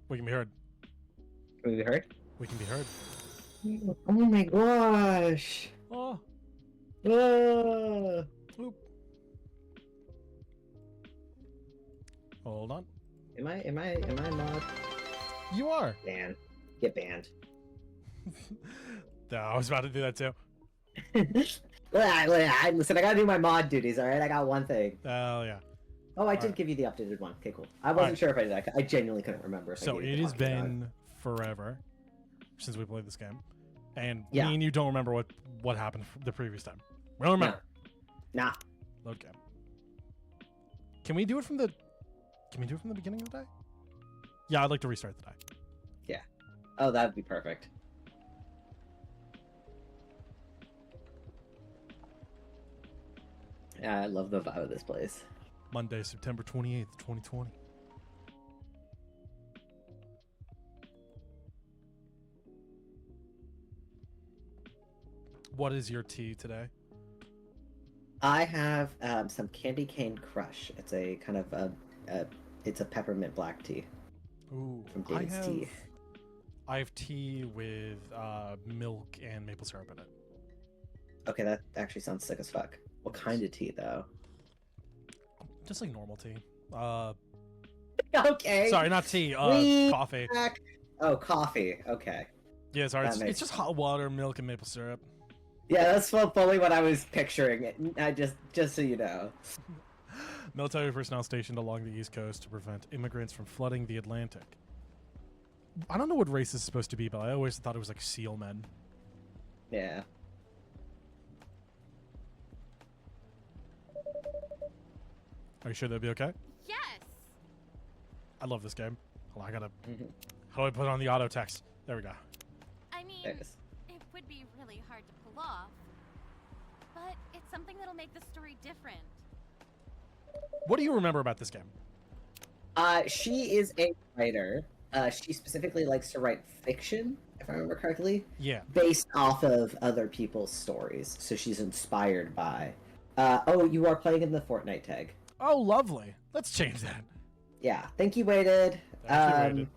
We can be heard. Can we be heard? We can be heard. Oh my gosh! Oh. Oop. Hold on. Am I mod? You are. Ban. Get banned. No, I was about to do that too. Listen, I gotta do my mod duties, alright? I got one thing. Oh, yeah. Oh, I did give you the updated one. Okay, cool. I wasn't sure if I did that. I genuinely couldn't remember. So it has been forever since we played this game. And Yeah. me and you don't remember what happened the previous time. We don't remember. Nah. Load game. Can we do it from the beginning of the day? Yeah, I'd like to restart the day. Yeah. Oh, that'd be perfect. Yeah, I love the vibe of this place. Monday, September 28th, 2020. What is your tea today? I have some candy cane crush. It's a kind of it's a peppermint black tea. Ooh, from David's Tea. I have tea with milk and maple syrup in it. Okay, that actually sounds sick as fuck. What kind of tea though? Just like normal tea. Okay. Sorry, not tea. Coffee. Oh, coffee. Okay. Yeah, sorry. It's just hot water, milk, and maple syrup. Yeah, that's fully what I was picturing. I just so you know. Military personnel stationed along the East Coast to prevent immigrants from flooding the Atlantic. I don't know what race this is supposed to be, but I always thought it was like seal men. Yeah. Are you sure that'd be okay? Yes. I love this game. Hold on, I gotta. How do I put on the auto text? There we go. I mean, it would be really hard to pull off, but it's something that'll make the story different. What do you remember about this game? She is a writer. She specifically likes to write fiction, if I remember correctly. Yeah. Based off of other people's stories, so she's inspired by. Oh, you are playing in the Fortnite tag. Oh, lovely. Let's change that. Yeah. Thank you, Waited. Waited.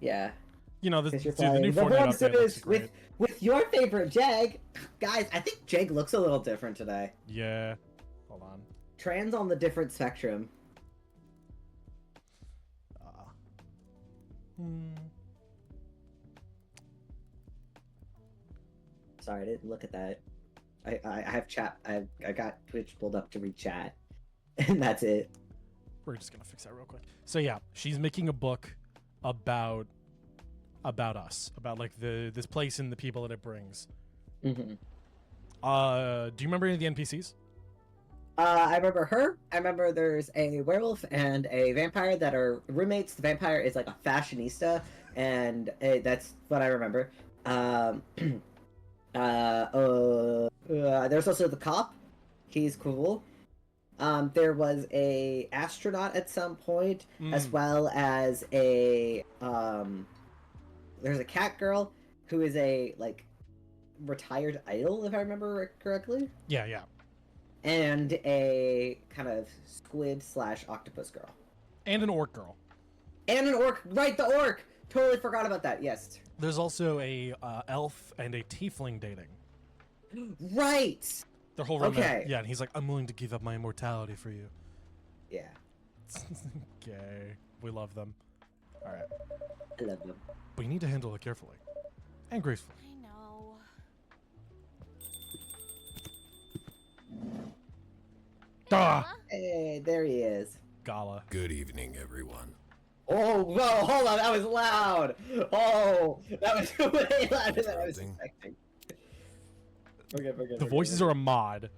Yeah. You know, the new the Fortnite update looks great. with your favorite Jag. Guys, I think Jag looks a little different today. Yeah. Hold on. Trans on the different spectrum. Sorry, I didn't look at that. I have chat. I got Twitch pulled up to read chat, and that's it. We're just gonna fix that real quick. So yeah, she's making a book about us, about like this place and the people that it brings. Mm-hmm. Do you remember any of the NPCs? I remember her. I remember there's a werewolf and a vampire that are roommates. The vampire is like a fashionista, and that's what I remember. Um, there's also the cop. He's cool. There was a astronaut at some point, as well as there's a cat girl who is a like retired idol, if I remember correctly, Yeah, yeah. and a kind of squid / octopus girl, And an orc girl. and an orc. Right, the orc. Totally forgot about that. Yes. There's also a elf and a tiefling dating. Right. Their whole romance. Okay. Yeah, and he's like, I'm willing to give up my immortality for you. Yeah. Gay. We love them. All right. I love them. But you need to handle it carefully and gracefully. I know. Ah! Hey, there he is. Gala. Good evening, everyone. Oh, whoa, hold on, that was loud! Oh, that was way louder than I was Surprising. expecting. Forget. The voices are a mod.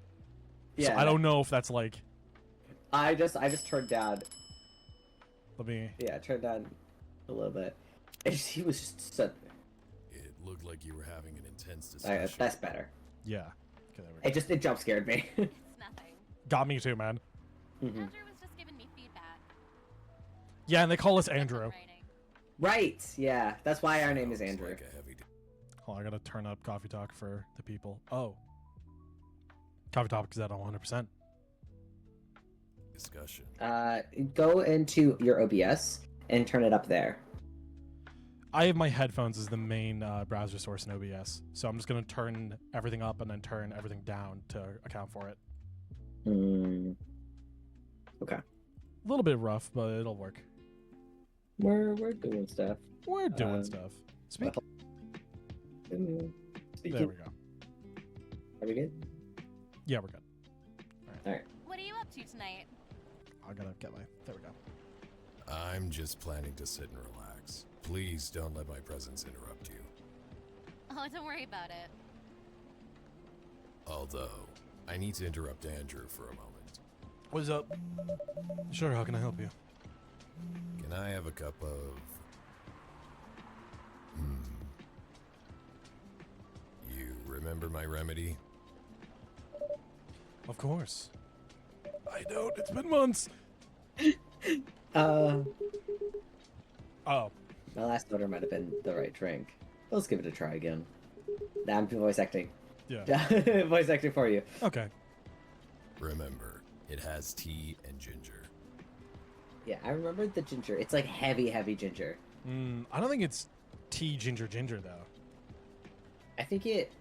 Yeah, So I don't know if that's like. I just turned down. Let me. Yeah, turned down a little bit. He was just so. It looked like you were having an intense discussion. That's better. Yeah. Okay, there we go. It jump scared me. It's nothing. Got me too, man. Mhm. Andrew was just giving me feedback. Yeah, and they call us Stuff I'm Andrew. writing. Right, yeah, that's why our name is Sounds Andrew. Like a heavy Hold on, I gotta turn up coffee talk for the people. Oh. Coffee talk is at 100%. discussion. Go into your OBS and turn it up there. I have my headphones as the main browser source in OBS, so I'm just gonna turn everything up and then turn everything down to account for it. Okay. A little bit rough, but it'll work. We're doing stuff. We're doing stuff. Speak. Speaking. There we go. Are we good? Yeah, we're good. Alright. What are you up to tonight? I gotta get my. There we go. I'm just planning to sit and relax. Please don't let my presence interrupt you. Oh, don't worry about it. Although, I need to interrupt Andrew for a moment. What's up? Sure, how can I help you? Can I have a cup of... You remember my remedy? Of course. I don't. It's been months. Uh, Oh. my last order might have been the right drink. Let's give it a try again. Nah, I'm voice acting. Yeah. Voice acting for you. Okay. Remember, it has tea and ginger. Yeah, I remember the ginger. It's like heavy ginger. I don't think it's tea ginger though. I think it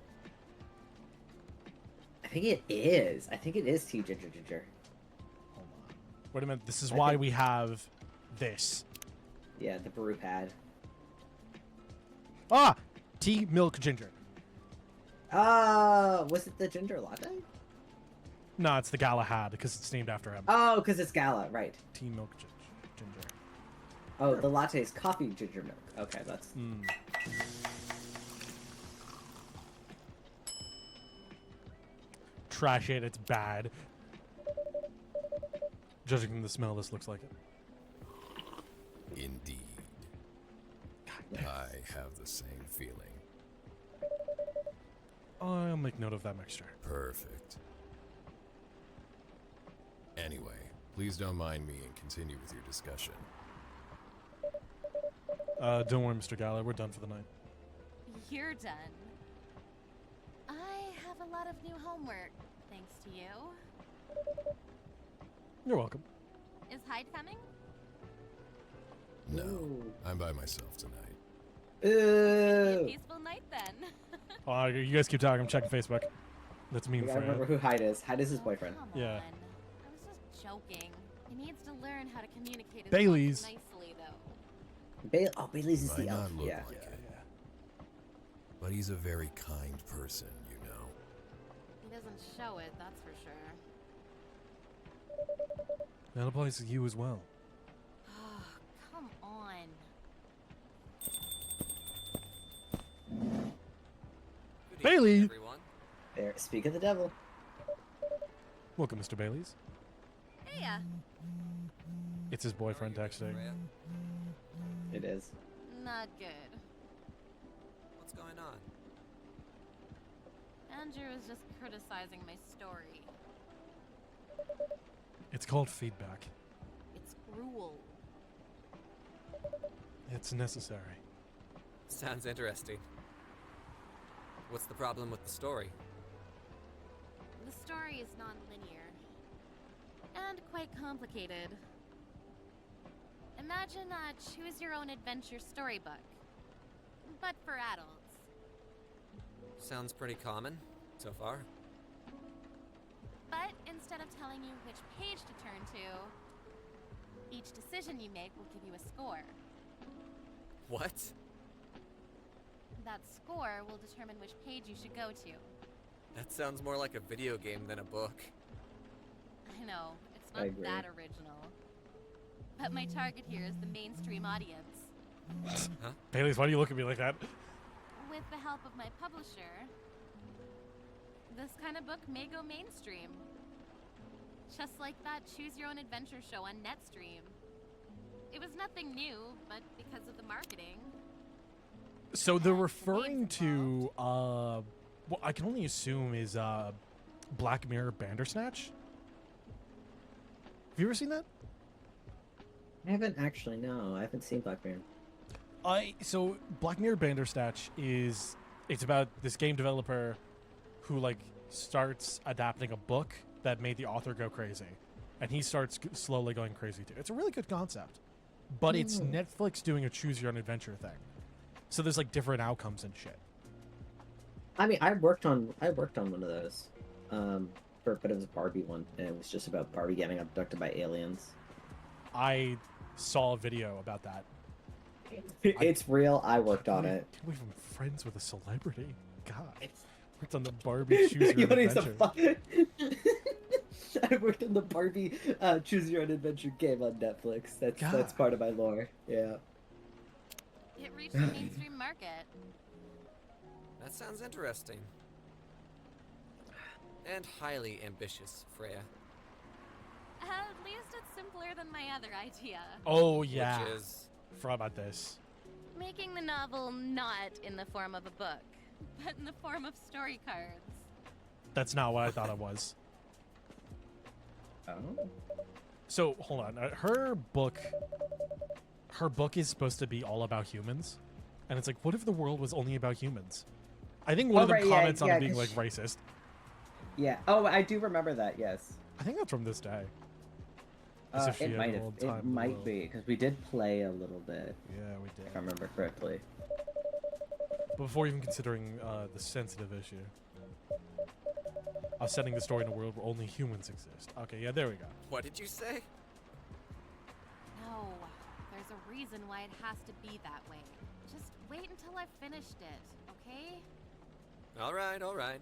is. I think it is tea ginger. Hold on. Wait a minute. This is why we have this. Yeah, the brew pad. Ah, tea, milk, ginger. Was it the ginger latte? No, it's the Galahad because it's named after him. Oh, because it's Gala, right. Tea, milk, ginger. Oh, the latte is coffee ginger milk. Okay, that's... Trash it. It's bad. Judging from the smell, this looks like it. Indeed. I have the same feeling. I'll make note of that mixture. Perfect. Anyway, please don't mind me and continue with your discussion. Don't worry, Mr. Gala. We're done for the night. You're done. I have a lot of new homework, thanks to you. You're welcome. Is Hyde coming? No, Ooh. I'm by myself tonight. Be a Ooh. peaceful night then. You guys keep talking. I'm checking Facebook. That's mean I for remember you. who Hyde is. Hyde is his Oh, boyfriend. come Yeah. on. I was just joking. He needs to learn how to communicate his Bailey's. thoughts nicely, though. Bailey's is Might the elf. not look Yeah. like it, but he's a very kind person, you know. He doesn't show it, that's for sure. That applies to you as well. Come on. Bailey! Everyone. There. Speak of the devil. Welcome, Mr. Bailey's. Hey, It's his boyfriend texting. It is. not good. What's going on? Andrew is just criticizing my story. It's called feedback. It's cruel. It's necessary. Sounds interesting. What's the problem with the story? The story is non-linear. And quite complicated. Imagine a choose-your-own-adventure storybook. But for adults. Sounds pretty common so far. But instead of telling you which page to turn to, each decision you make will give you a score. What? That score will determine which page you should go to. That sounds more like a video game than a book. I know, it's I not agree. that original. But my target here is the mainstream audience. Huh? Bailey's, why do you look at me like that? With the help of my publisher, this kind of book may go mainstream. Just like that Choose Your Own Adventure show on Netstream. It was nothing new, but because of the marketing. So they're referring to, what I can only assume is, Black Mirror Bandersnatch? Have you ever seen that? I haven't actually, no. I haven't seen Black Mirror. So Black Mirror Bandersnatch it's about this game developer who, like, starts adapting a book that made the author go crazy. And he starts slowly going crazy, too. It's a really good concept. But it's Netflix doing a choose-your-own-adventure thing. So there's, like, different outcomes and shit. I mean, I worked on one of those. But it was a Barbie one, and it was just about Barbie getting abducted by aliens. I saw a video about that. It's real. I worked on it. Can't believe I'm friends with a celebrity. God. Worked on the Barbie Choose Your You Own know, it's a Adventure. I worked on the Barbie Choose Your Own Adventure game on Netflix. That's God. part of my lore. Yeah. It reached the mainstream market. That sounds interesting. And highly ambitious, Freya. At least it's simpler than my other idea. Oh, yeah. Which is... Forgot about this. Making the novel not in the form of a book, but in the form of story cards. That's not what I thought it was. Oh. So, hold on. Her book is supposed to be all about humans. And it's like, what if the world was only about humans? I think one of them right, yeah, comments on yeah, it being, 'cause like, racist. Yeah. Oh, I do remember that. Yes. I think that's from this day. As if she It had might an have. old time It in the might world. be because we did play a little bit, Yeah, we if I did. remember correctly. But before even considering the sensitive issue of setting the story in a world where only humans exist. Okay, yeah, there we go. What did you say? No, there's a reason why it has to be that way. Just wait until I've finished it, okay? Alright, alright.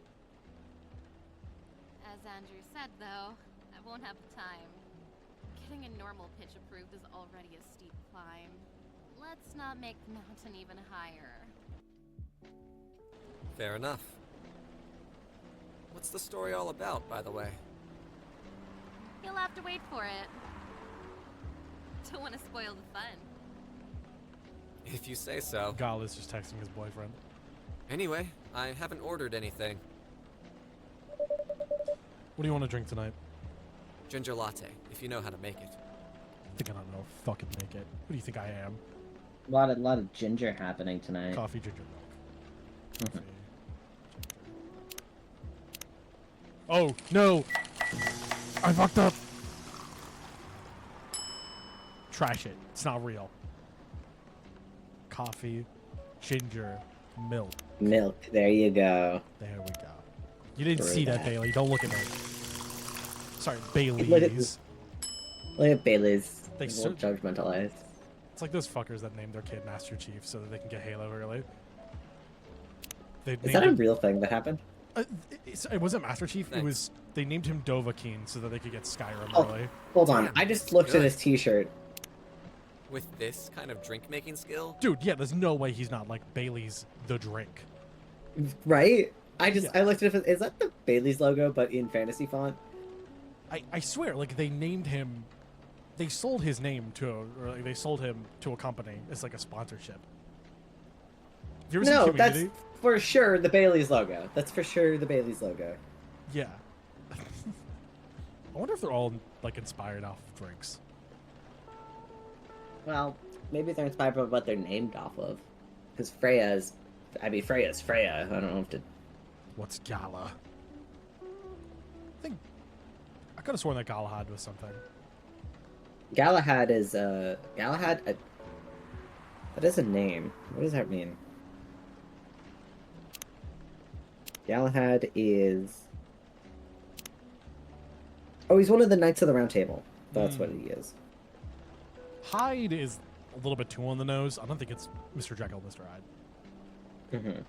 As Andrew said, though, I won't have the time. Getting a normal pitch approved is already a steep climb. Let's not make the mountain even higher. Fair enough. What's the story all about, by the way? You'll have to wait for it. Don't want to spoil the fun. If you say so. Gal is just texting his boyfriend. Anyway, I haven't ordered anything. What do you want to drink tonight? Ginger latte, if you know how to make it. I think I don't know. Fucking make it. Who do you think I am? A lot of ginger happening tonight. Coffee, ginger milk. Coffee. Oh, no! I fucked up! Trash it. It's not real. Coffee, ginger, milk. Milk. There you go. There we go. You didn't Through see that, that. Bailey. Don't look at me. Sorry, Bailey's. Look at Bailey's. They Little judgmental eyes. It's like those fuckers that name their kid Master Chief so that they can get Halo early. They Is named that a him- real thing that happened? it wasn't Master Chief. It Thanks. was they named him Dovahkiin so that they could get Skyrim Oh. early. Hold on. Damn, I just that's looked at good. his T-shirt. With this kind of drink-making skill? Dude, yeah, there's no way he's not like Bailey's the drink. Right? I Yeah. looked at it. Is that the Bailey's logo but in fantasy font? I swear, like they named him, they sold his name to, or like, they sold him to a company as like a sponsorship. Have you ever No, seen that's Community? for sure the Bailey's logo. That's for sure the Bailey's logo. Yeah. I wonder if they're all like inspired off drinks. Well, maybe they're inspired by what they're named off of. Because Freya's Freya. I don't know if to. What's Gala? I could have sworn that Galahad was something. Galahad is Galahad. That is a name. What does that mean? Galahad is. Oh, he's one of the Knights of the Round Table. That's what he is. Hyde is a little bit too on the nose. I don't think it's Mr. Jekyll, Mr. Hyde. Mm-hmm.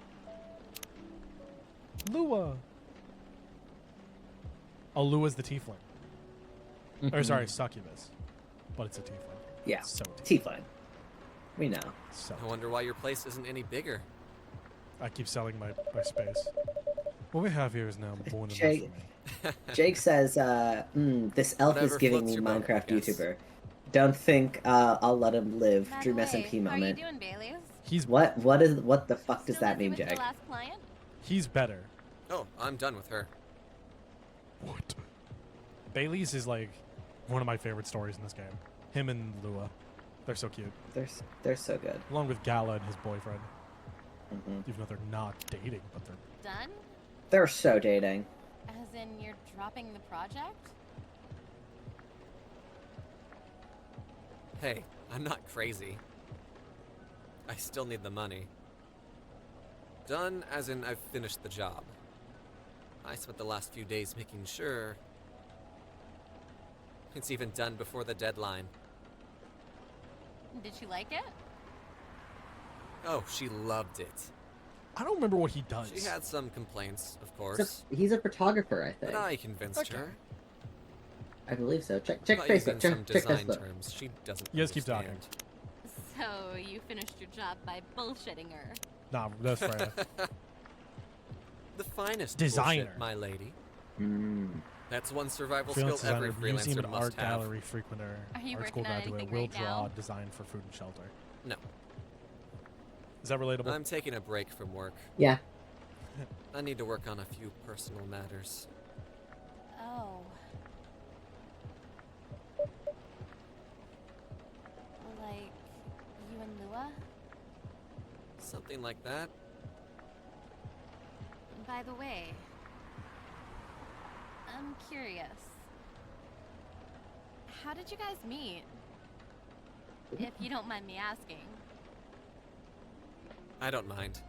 Lua. Oh, Lua's the tiefling. Or sorry, succubus. But it's a tiefling. Yeah. So Tiefling. We know. So I wonder why your place isn't any bigger. I keep selling my space. What we have here is now more than enough Jake, for me. Jake says, this elf Whatever is giving floats me your boat, Minecraft I guess. YouTuber. Don't think I'll let him live. By Dream the SMP way, how are you moment. doing, Baileys? He's What the fuck does Still that busy mean, with your Jake? last client? he's better. Oh, I'm done with her. What? Bailey's is like one of my favorite stories in this game. Him and Lua. They're so cute. They're so good. Along with Gala and his boyfriend. Hmm Even though they're not dating, but they're Done? They're so dating. As in, you're dropping the project? Hey, I'm not crazy. I still need the money. Done as in I've finished the job. I spent the last few days making sure it's even done before the deadline. Did she like it? Oh, she loved it. I don't remember what he does. She had some complaints, of course, He's a photographer, I think. but I convinced Okay. her. I believe so. Check About using Facebook. some Check design Facebook. terms she doesn't You guys keep talking. understand. So, you finished your job by bullshitting her. Nah, that's right. The finest Designer. bullshit, my lady. Mm. That's one survival Freelance skill every designer, museum freelancer and must art have. gallery frequenter, Are you art school working on graduate, anything will right draw, now? design for food and shelter. No, Is that relatable? I'm taking a break from work. Yeah. I need to work on a few personal matters. Oh. Like, you and Lua? Something like that. By the way, I'm curious. How did you guys meet? If you don't mind me asking. I don't mind.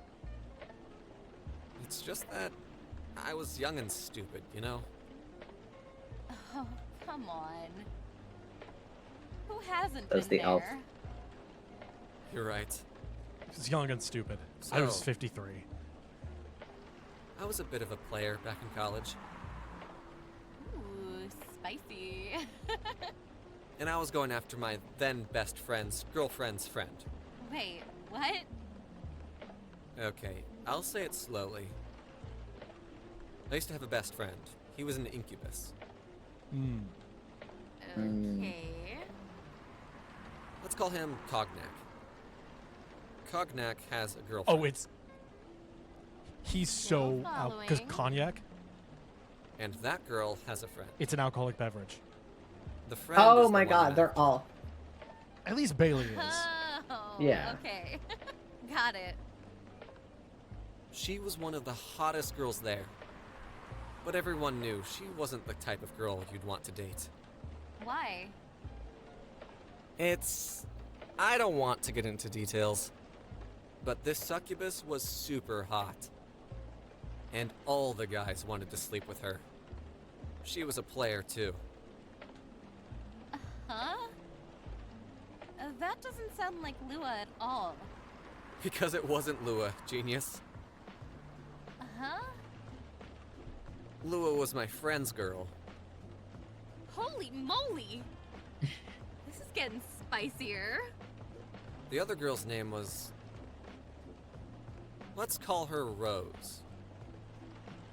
It's just that I was young and stupid, you know? Oh, come on. Who hasn't That's been the elf. there? You're right. He's young and stupid. I was So- 53. I was a bit of a player back in college, Ooh, spicy. and I was going after my then best friend's girlfriend's friend. Wait, what? Okay, I'll say it slowly. I used to have a best friend. He was an incubus. Hmm. Okay. Let's call him Cognac. Cognac has a girlfriend. Oh, it's. He's so. Because following. cognac, And that girl has a friend. it's an alcoholic beverage. The friend Oh is the my one god, I'm they're after. all. At least Bailey is. Oh, Yeah. okay. Got it. She was one of the hottest girls there. But everyone knew she wasn't the type of girl you'd want to date. Why? I don't want to get into details. But this succubus was super hot. And all the guys wanted to sleep with her. She was a player too. Huh? That doesn't sound like Lua at all. Because it wasn't Lua, genius. Huh? Lua was my friend's girl. Holy moly! This is getting spicier. The other girl's name was... Let's call her Rose.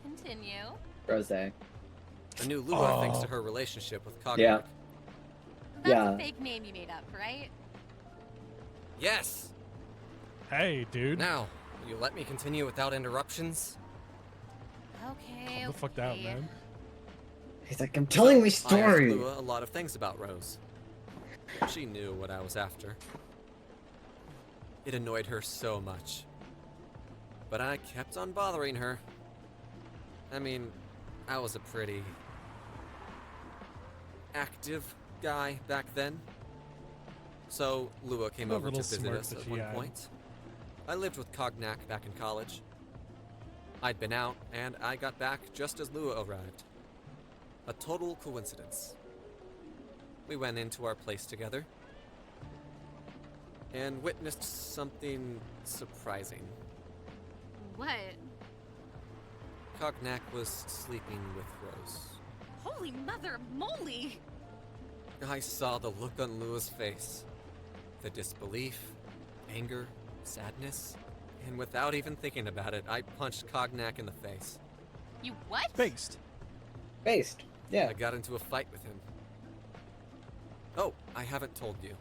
Continue. Rose. I knew Lua thanks to her relationship with Cognac. Yeah. That's Yeah. a fake name you made up, right? Yes! Hey, dude. Now, will you let me continue without interruptions? Okay, Calm the fuck down, man. He's like, I'm telling my I asked story. Lua a lot of things about Rose. She knew what I was after. It annoyed her so much. But I kept on bothering her. I mean, I was a pretty active guy back then. So Lua came The over to little visit smirk us that at she one had. point. I lived with Cognac back in college. I'd been out, and I got back just as Lua arrived. A total coincidence. We went into our place together and witnessed something surprising. What? Cognac was sleeping with Rose. Holy mother moly! I saw the look on Lua's face. The disbelief, anger, sadness. And without even thinking about it, I punched Cognac in the face. You what? Based. Based. Yeah. I got into a fight with him. Oh, I haven't told you.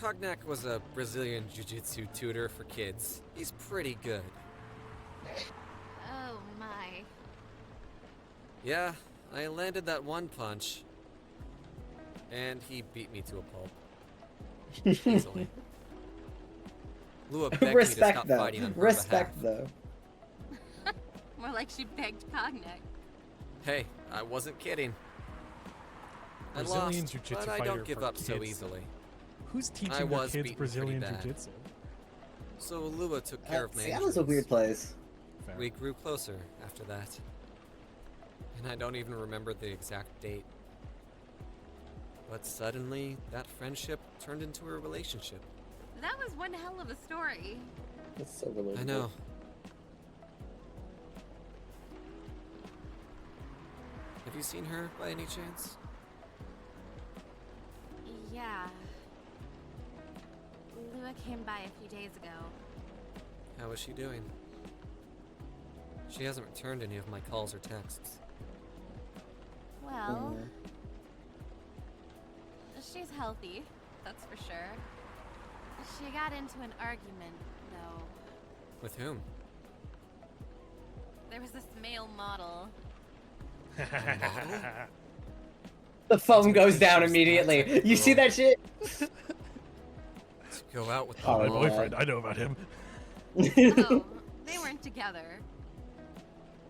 Cognac was a Brazilian jiu-jitsu tutor for kids. He's pretty good. Oh my. Yeah, I landed that one punch. And he beat me to a pulp. Easily. Lua begged me to Respect stop though. fighting on her Respect behalf. though. More like she begged Cognac. Hey, I wasn't kidding. I Brazilian lost, jiu-jitsu but I fighter don't give for up so kids. easily. Who's teaching I their was kids beaten Brazilian pretty bad. jiu-jitsu? So Lua took care of my Seattle's a injuries. weird place. Fair. We grew closer after that. And I don't even remember the exact date. But suddenly, that friendship turned into a relationship. That was one hell of a story. That's so relatable. I know. Have you seen her by any chance? Yeah. Lua came by a few days ago. How is she doing? She hasn't returned any of my calls or texts. Well, she's healthy, that's for sure. She got into an argument, though. With whom? There was this male model. The phone goes down immediately. You see that shit? To go out with the Oh, my Oh, boyfriend. I know about him. Oh, they weren't together.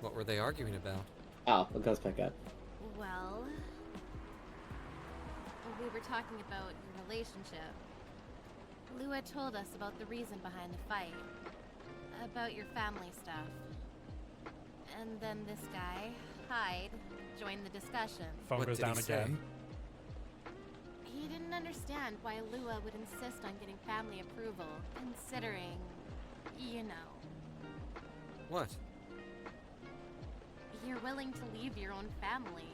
What were they arguing about? Oh, it goes back up. Well, we were talking about your relationship. Lua told us about the reason behind the fight. About your family stuff. And then this guy, Hyde, joined the discussion. Phone What goes did he down say? again. He didn't understand why Lua would insist on getting family approval, considering, you know, What? you're willing to leave your own family.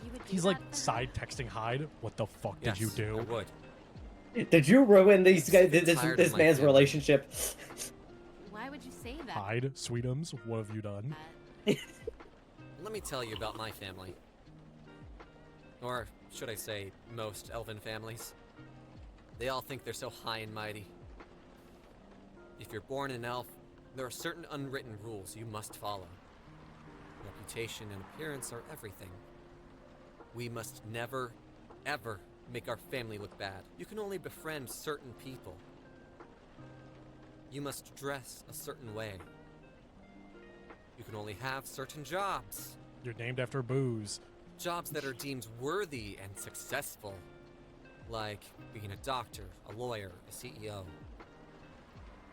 You would do He's that like for her? side texting Hyde. What the fuck did you Yes, do? I would. Did you ruin these guys? Sick and This tired this of my man's family. relationship? Why would you say that? Hyde, Sweetums, what have you done? Let me tell you about my family. Or should I say, most elven families. They all think they're so high and mighty. If you're born an elf, there are certain unwritten rules you must follow. Reputation and appearance are everything. We must never, ever make our family look bad. You can only befriend certain people. You must dress a certain way. You can only have certain jobs. You're named after booze. Jobs that are deemed worthy and successful. Like being a doctor, a lawyer, a CEO.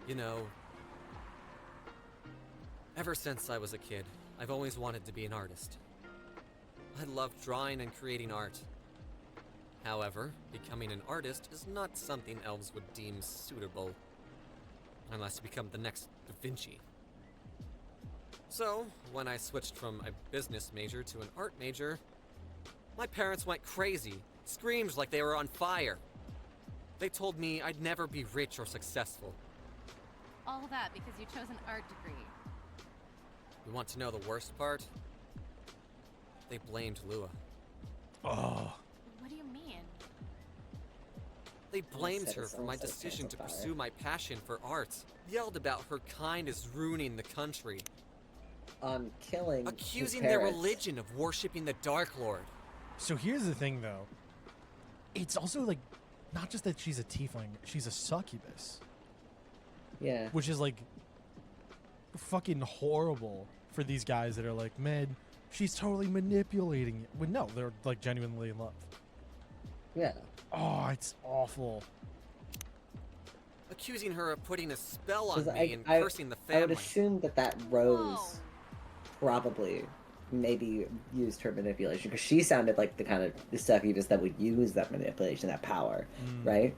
You know, ever since I was a kid, I've always wanted to be an artist. I love drawing and creating art. However, becoming an artist is not something elves would deem suitable. Unless you become the next Da Vinci. So, when I switched from a business major to an art major, my parents went crazy, screamed like they were on fire. They told me I'd never be rich or successful. All that because you chose an art degree. You want to know the worst part? They blamed Lua. Oh. What do you mean? They blamed said her it's for my almost like decision to cancel pursue my passion for art. Yelled about her kind is ruining the country. On killing his Accusing their parents. religion of worshipping the Dark Lord. So here's the thing, though. It's also like, not just that she's a tiefling, she's a succubus, Yeah. which is like fucking horrible for these guys that are like, man, she's totally manipulating you. Well, no, they're like genuinely in love. Yeah. Oh, it's awful. Accusing her of putting a spell on 'Cause me and cursing the I would family. assume that Whoa. Rose probably maybe used her manipulation because she sounded like the kind of succubus that would use that manipulation, that power, right?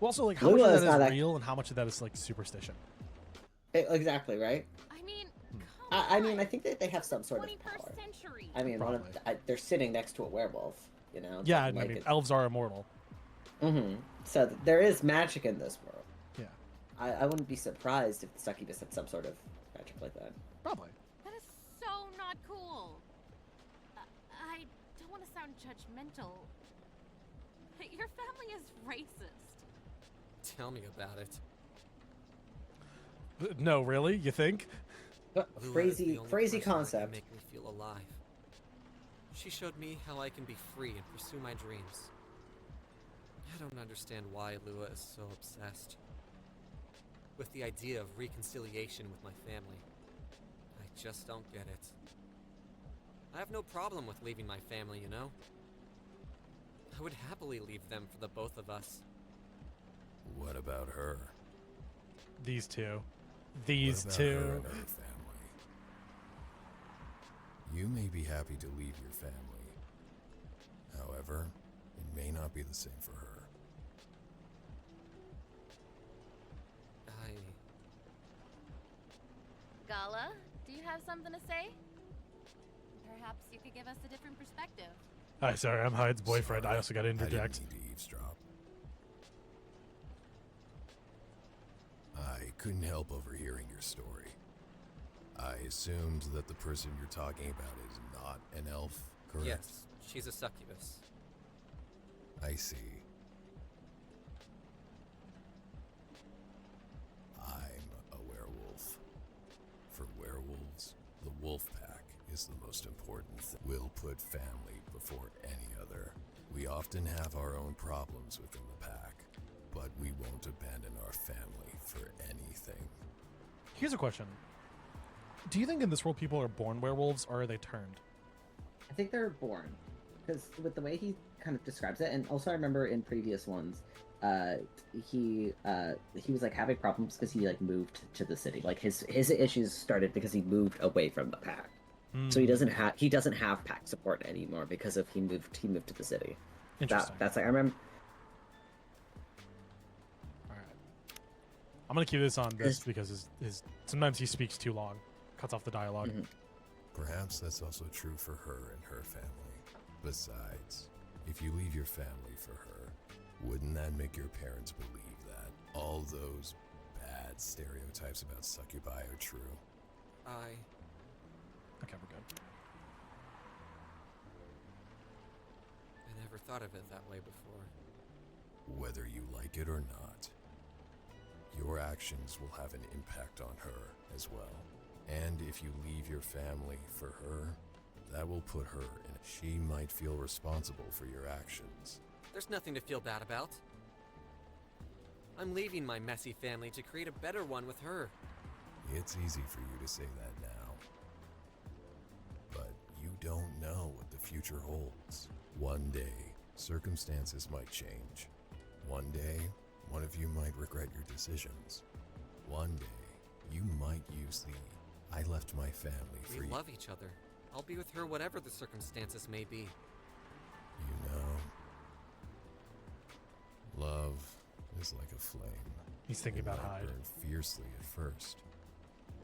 Well, also, like, how Lua much is of that not is that- real and how much of that is like superstition? Exactly, right? I mean, I mean, I think that they have some sort of 21st power. century. I mean, Probably. they're sitting next to a werewolf, you know? Yeah, and I like mean, elves are immortal. So there is magic in this world. Yeah, I wouldn't be surprised if the succubus had some sort of magic like that. probably. That is so not cool. I don't want to sound judgmental, but your family is racist. Tell me about it. No, really? You think? Lua is the Crazy, only crazy person that can concept. make me feel alive. She showed me how I can be free and pursue my dreams. I don't understand why Lua is so obsessed with the idea of reconciliation with my family. I just don't get it. I have no problem with leaving my family, you know? I would happily leave them for the both of us. What about her? These two. These What about her two. and her family? You may be happy to leave your family. However, it may not be the same for her. Gala, do you have something to say? Perhaps you could give us a different perspective. Hi, sorry, I'm Hyde's boyfriend. I Sorry, also got to interject. I didn't mean to eavesdrop. I couldn't help overhearing your story. I assumed that the person you're talking about is not an elf, correct? Yes, she's a succubus. I see. I'm a werewolf. For werewolves, the wolf pack is the most important thing. We'll put family before any other. We often have our own problems within the pack, but we won't abandon our family for anything. Here's a question. Do you think in this world people are born werewolves or are they turned? I think they're born, because with the way he kind of describes it, and also I remember in previous ones, he was like having problems because he like moved to the city. Like his issues started because he moved away from the pack, so he doesn't have pack support anymore because of he moved to the city. Interesting. That's like I remember. All right. I'm gonna keep this on this because his sometimes he speaks too long, cuts off the dialogue. Perhaps that's also true for her and her family. Besides, if you leave your family for her, wouldn't that make your parents believe that all those bad stereotypes about succubi are true? Okay, we're good. I never thought of it that way before. Whether you like it or not, your actions will have an impact on her as well. And if you leave your family for her, that will put her in. She might feel responsible for your actions. There's nothing to feel bad about. I'm leaving my messy family to create a better one with her. It's easy for you to say that now. But you don't know what the future holds. One day, circumstances might change. One day, one of you might regret your decisions. One day, you might use the I left my family for We you. love each other. I'll be with her whatever the circumstances may be. You know, love is like a flame. He's thinking It about might Hyde. burn fiercely at first,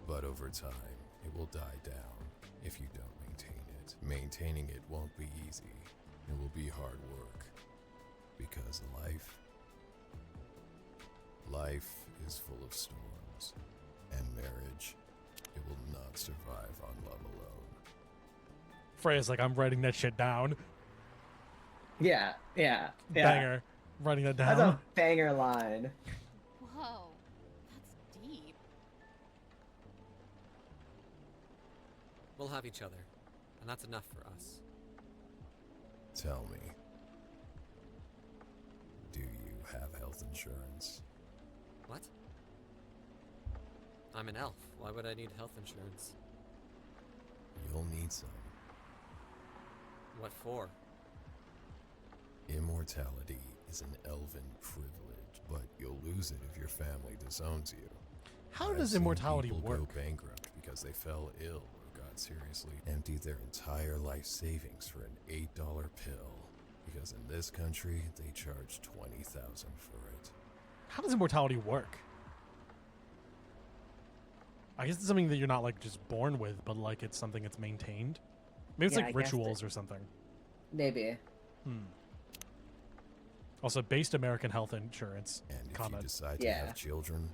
but over time, it will die down if you don't maintain it. Maintaining it won't be easy. It will be hard work, because life is full of storms, and marriage It will not survive on love alone. Freya's like, I'm writing that shit down. Yeah. Banger. Writing that That's down. a banger line. Whoa, that's deep. We'll have each other, and that's enough for us. Tell me, do you have health insurance? What? I'm an elf. Why would I need health insurance? You'll need some. What for? Immortality is an elven privilege, but you'll lose it if your family disowns you. How I've does seen immortality people work? go bankrupt because they fell ill or got seriously emptied their entire life savings for an $8 pill. Because in this country, they charge $20,000 for it. How does immortality work? I guess it's something that you're not like just born with, but like it's something that's maintained. Maybe it's Yeah, like I guess rituals or something. Maybe. Also, based American health insurance. And if Comment. you decide to Yeah. have children,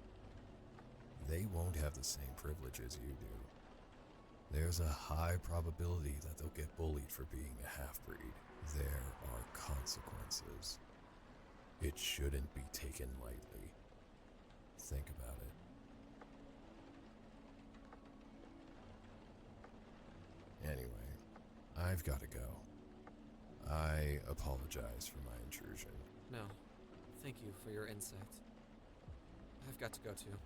they won't have the same privileges you do. There's a high probability that they'll get bullied for being a half-breed. There are consequences. It shouldn't be taken lightly. Think about it. Anyway, I've got to go. I apologize for my intrusion. No. Thank you for your insight. I've got to go too.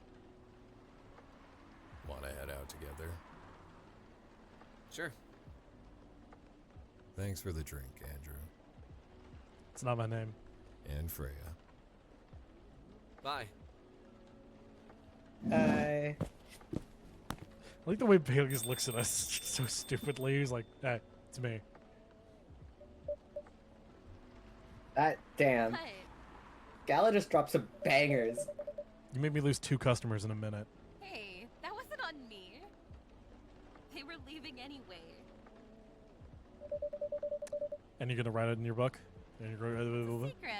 Want to head out together? Sure. Thanks for the drink, Andrew. It's not my name. And Freya. Bye. Hi. I like the way Bailey looks at us so stupidly. He's like, hey, it's me. That damn. What? Gala just dropped some bangers. You made me lose 2 customers in a minute. Hey, that wasn't on me. They were leaving anyway. And you're going to write it in your book? And you're gonna... Secret.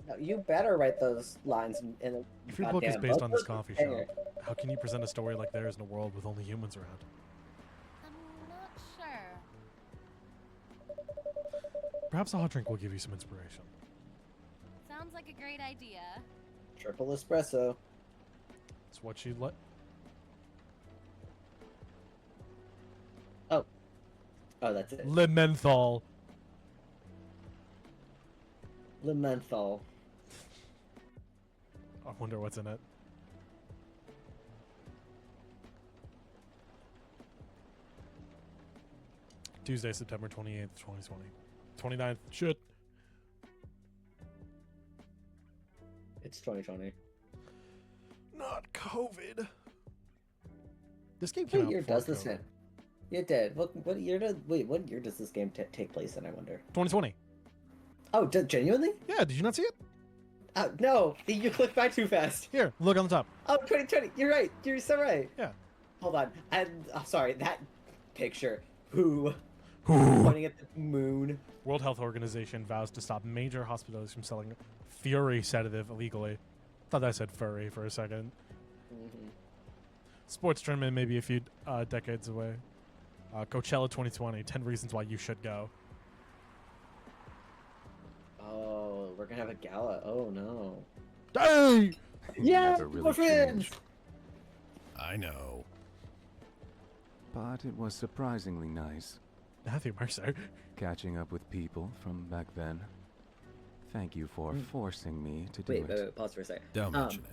No, you better write those lines in a If your book is goddamn based book. on this coffee Banger. shop, how can you present a story like theirs in a world with only humans around? I'm not sure. Perhaps a hot drink will give you some inspiration. Sounds like a great idea. Triple espresso. It's what she let. Oh, that's it. Le menthol. Le menthol. I wonder what's in it. Tuesday, September 28th, 2020. 29th. Shit. It's 2020. Not COVID. This game came What out year before does this COVID. hit? It did. What year does? Wait, what year does this game take place in? I wonder. 2020. Oh, genuinely? Yeah, did you not see it? No, you clicked by too fast. Here, look on the top. Oh, 2020. You're right. You're so right. Yeah. Hold on. And sorry, that picture. Who? World Pointing at the moon. Health Organization vows to stop major hospitals from selling Fury sedative illegally. Thought I said furry for a second. Mm-hmm. Sports tournament maybe a few decades away. Coachella 2020. 10 reasons why you should go. Oh, we're gonna have a gala. Oh no. Hey! Yeah, Never really we're friends. changed. I know. But it was surprisingly nice, Matthew Mercer. catching up with people from back then. Thank you for forcing me to do Wait, it. pause for a second. Don't mention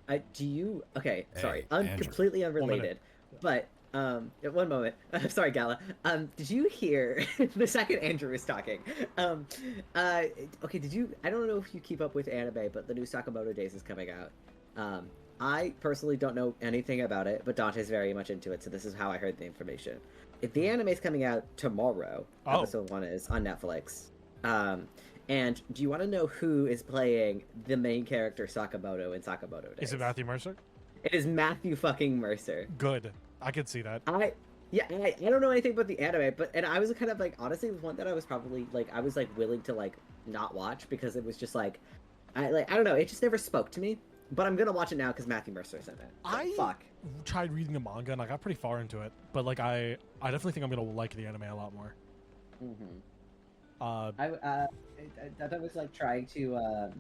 it. Do you? Okay, Hey, sorry. Andrew. Completely 1 minute. unrelated. But one moment. Sorry, Gala. Did you hear the second Andrew was talking? Okay. Did you? I don't know if you keep up with anime, but the new Sakamoto Days is coming out. I personally don't know anything about it, but Dante's very much into it, so this is how I heard the information. If the anime's coming out tomorrow, Oh. episode 1 is on Netflix. And do you want to know who is playing the main character Sakamoto in Sakamoto Days? Is it Matthew Mercer? It is Matthew fucking Mercer. Good. I could see that. I don't know anything about the anime, and I was kind of like, honestly, it was one that I was probably like, willing to like not watch because it was just like, I don't know, it just never spoke to me. But I'm gonna watch it now because Matthew Mercer's in it. So, fuck. tried reading the manga and I got pretty far into it, but like I definitely think I'm gonna like the anime a lot more. Mm-hmm. I was like trying to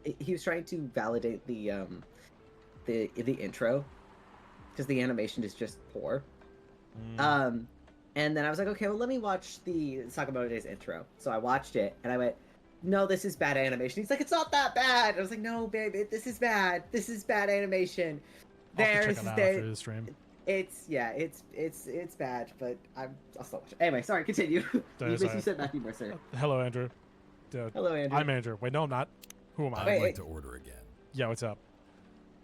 he was trying to validate the intro because the animation is just poor. And then I was like, okay, well, let me watch the Sakamoto's intro. So I watched it, and I went, no, this is bad animation. He's like, it's not that bad. I was like, no, babe, this is bad. This is bad animation. I'll have to check it out after the stream. It's bad, but I'll still watch it. Anyway, sorry, continue. You said Matthew Mercer. Hello, Andrew. Hello, Andrew. I'm Andrew. Wait, no, I'm not. Who am I? I'd like to order again. Yeah, what's up?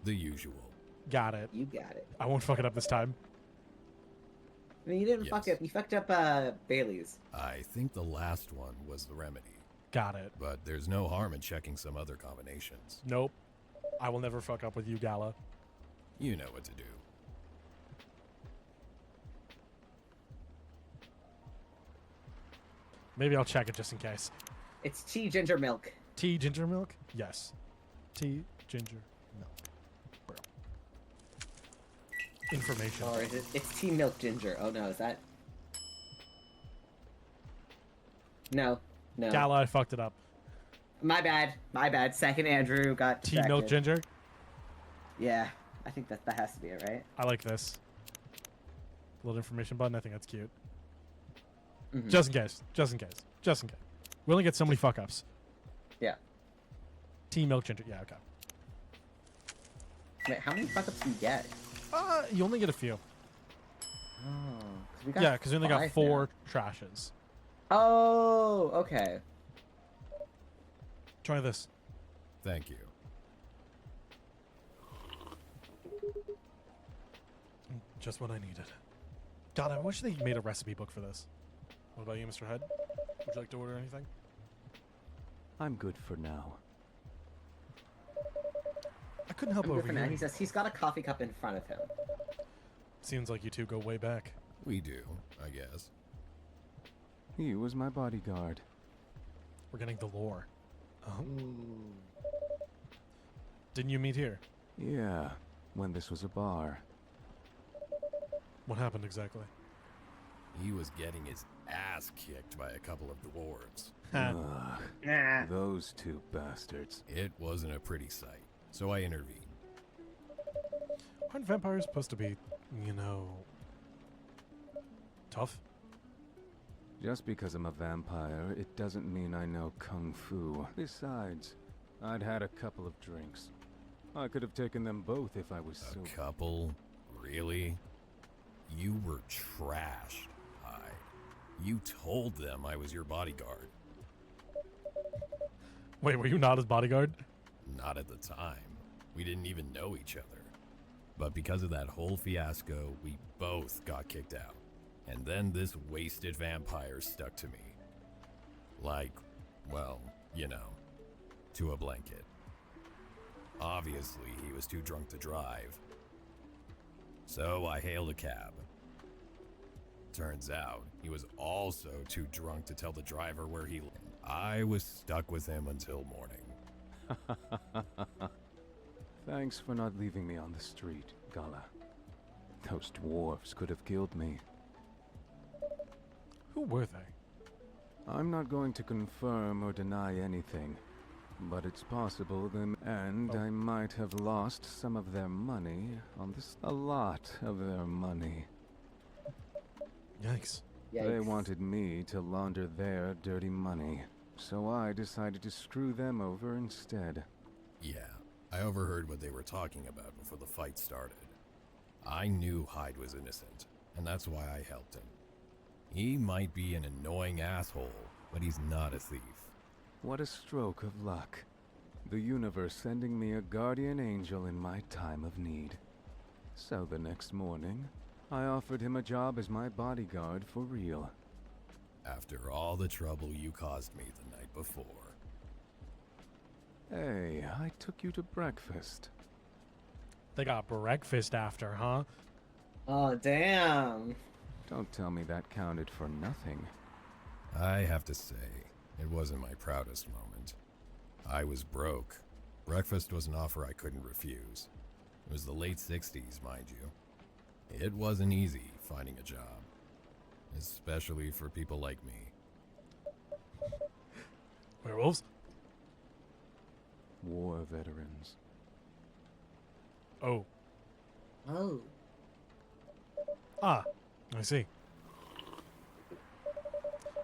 The usual. Got it. You got it. I won't fuck it up this time. I mean, you didn't fuck up. You fucked up Bailey's. I think the last one was the remedy. Got it. But there's no harm in checking some other combinations. Nope. I will never fuck up with you, Gala. You know what to do. Maybe I'll check it just in case. It's tea ginger milk. Tea ginger milk? Yes. Tea ginger milk. Bro. Information. Or is it? It's tea milk ginger. Oh no, is that? No. Gala, I fucked it up. My bad. Second Andrew got Tea milk ginger? Yeah, I think that has to be it, right? I like this. Little information button. I think that's cute. Mm-hmm. Just in case. We only get so many fuck ups. Yeah. Tea milk ginger. Yeah, okay. Wait, how many fuck ups do you get? You only get a few. Oh, Because we only got 4 trashes. Oh, okay. Try this. Thank you. Just what I needed. God, I wish they made a recipe book for this. What about you, Mr. Head? Would you like to order anything? I'm good for now. I couldn't help I'm good for now. overhearing. He says he's got a coffee cup in front of him. Seems like you two go way back. We do, I guess. He was my bodyguard. We're getting the lore. Didn't you meet here? Yeah, when this was a bar. What happened exactly? He was getting his ass kicked by a couple of dwarves. Ugh, those two bastards. It wasn't a pretty sight, so I intervened. Aren't vampires supposed to be, you know, tough? Just because I'm a vampire, it doesn't mean I know kung fu. Besides, I'd had a couple of drinks. I could have taken them both if I was so... A couple? Really? You were trashed, Hyde. You told them I was your bodyguard. Wait, were you not his bodyguard? Not at the time. We didn't even know each other. But because of that whole fiasco, we both got kicked out. And then this wasted vampire stuck to me. Like, well, you know, to a blanket. Obviously, he was too drunk to drive. So I hailed a cab. Turns out, he was also too drunk to tell the driver where he lived. I was stuck with him until morning. Thanks for not leaving me on the street, Gala. Those dwarves could have killed me. Who were they? I'm not going to confirm or deny anything, but it's possible them, and I might have lost some of their money on this. A lot of their money. Yikes. They wanted me to launder their dirty money, so I decided to screw them over instead. Yeah, I overheard what they were talking about before the fight started. I knew Hyde was innocent, and that's why I helped him. He might be an annoying asshole, but he's not a thief. What a stroke of luck. The universe sending me a guardian angel in my time of need. So the next morning, I offered him a job as my bodyguard for real. After all the trouble you caused me the night before. Hey, I took you to breakfast. They got breakfast after, huh? Oh, damn. Don't tell me that counted for nothing. I have to say, it wasn't my proudest moment. I was broke. Breakfast was an offer I couldn't refuse. It was the late 60s, mind you. It wasn't easy finding a job, especially for people like me. Werewolves? War veterans. Oh. Oh. Ah, I see.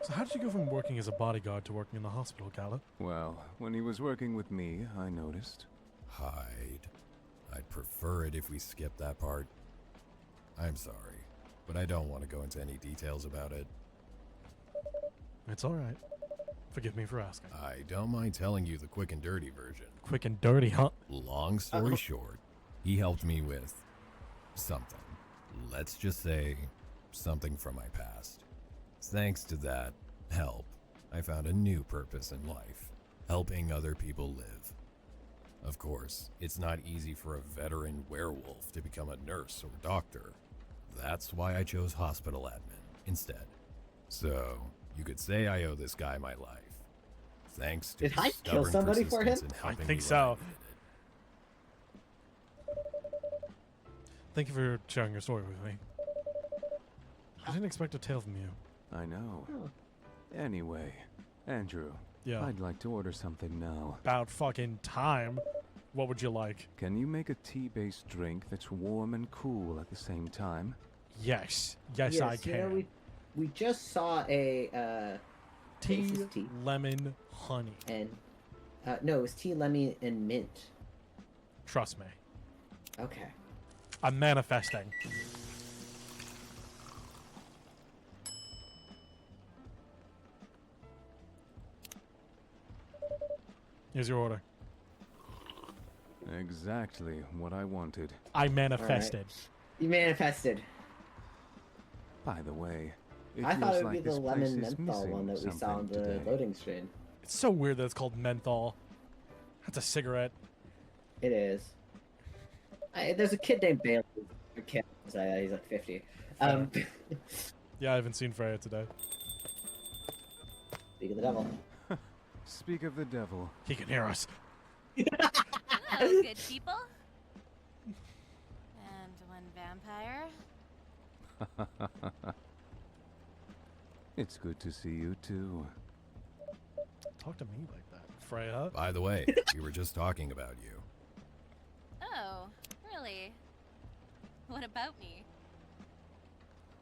So how did you go from working as a bodyguard to working in the hospital, Gala? Well, when he was working with me, I noticed. Hide. I'd prefer it if we skip that part. I'm sorry, but I don't want to go into any details about it. It's alright. Forgive me for asking. I don't mind telling you the quick and dirty version. Quick and dirty, huh? Long story short, he helped me with something. Let's just say something from my past. Thanks to that help, I found a new purpose in life, helping other people live. Of course, it's not easy for a veteran werewolf to become a nurse or doctor. That's why I chose hospital admin instead. So, you could say I owe this guy my life. Thanks to Did his I kill stubborn somebody for him? persistence in I helping think me when so. needed it. Thank you for sharing your story with me. I didn't expect a tale from you. I know. Oh. Anyway, Andrew, Yeah. I'd like to order something now. About fucking time. What would you like? Can you make a tea-based drink that's warm and cool at the same time? Yes. Yes, I You can. know, we just saw a tea, This is tea. lemon, honey. and no, it was tea, lemon, and mint. Trust me. Okay. I'm manifesting. Here's your order. Exactly what I wanted. I manifested. You manifested. By the way, it I thought feels it would like be the this place lemon is menthol missing one that we saw on something the today. loading screen. It's so weird that it's called menthol. That's a cigarette. It is. There's a kid named Bailey. A kid. He's like 50. Yeah, I haven't seen Freya today. Speak of the devil. Speak of the devil. He can hear us. Hello, good people. And one vampire. It's good to see you too. Talk to me like that. Freya? By the way, we were just talking about you. Oh, really? What about me?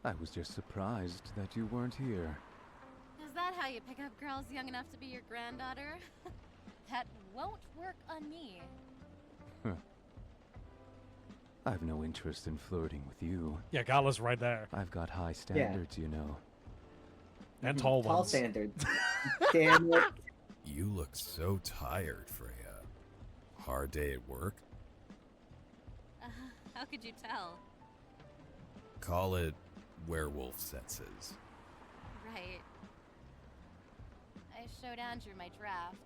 I was just surprised that you weren't here. Is that how you pick up girls young enough to be your granddaughter? That won't work on me. I've no interest in flirting with you. Yeah, Gala's right there. I've got high standards, you know. And tall Tall ones. standards. Damn it. You look so tired, Freya. Hard day at work? How could you tell? Call it werewolf senses. Right. I showed Andrew my draft.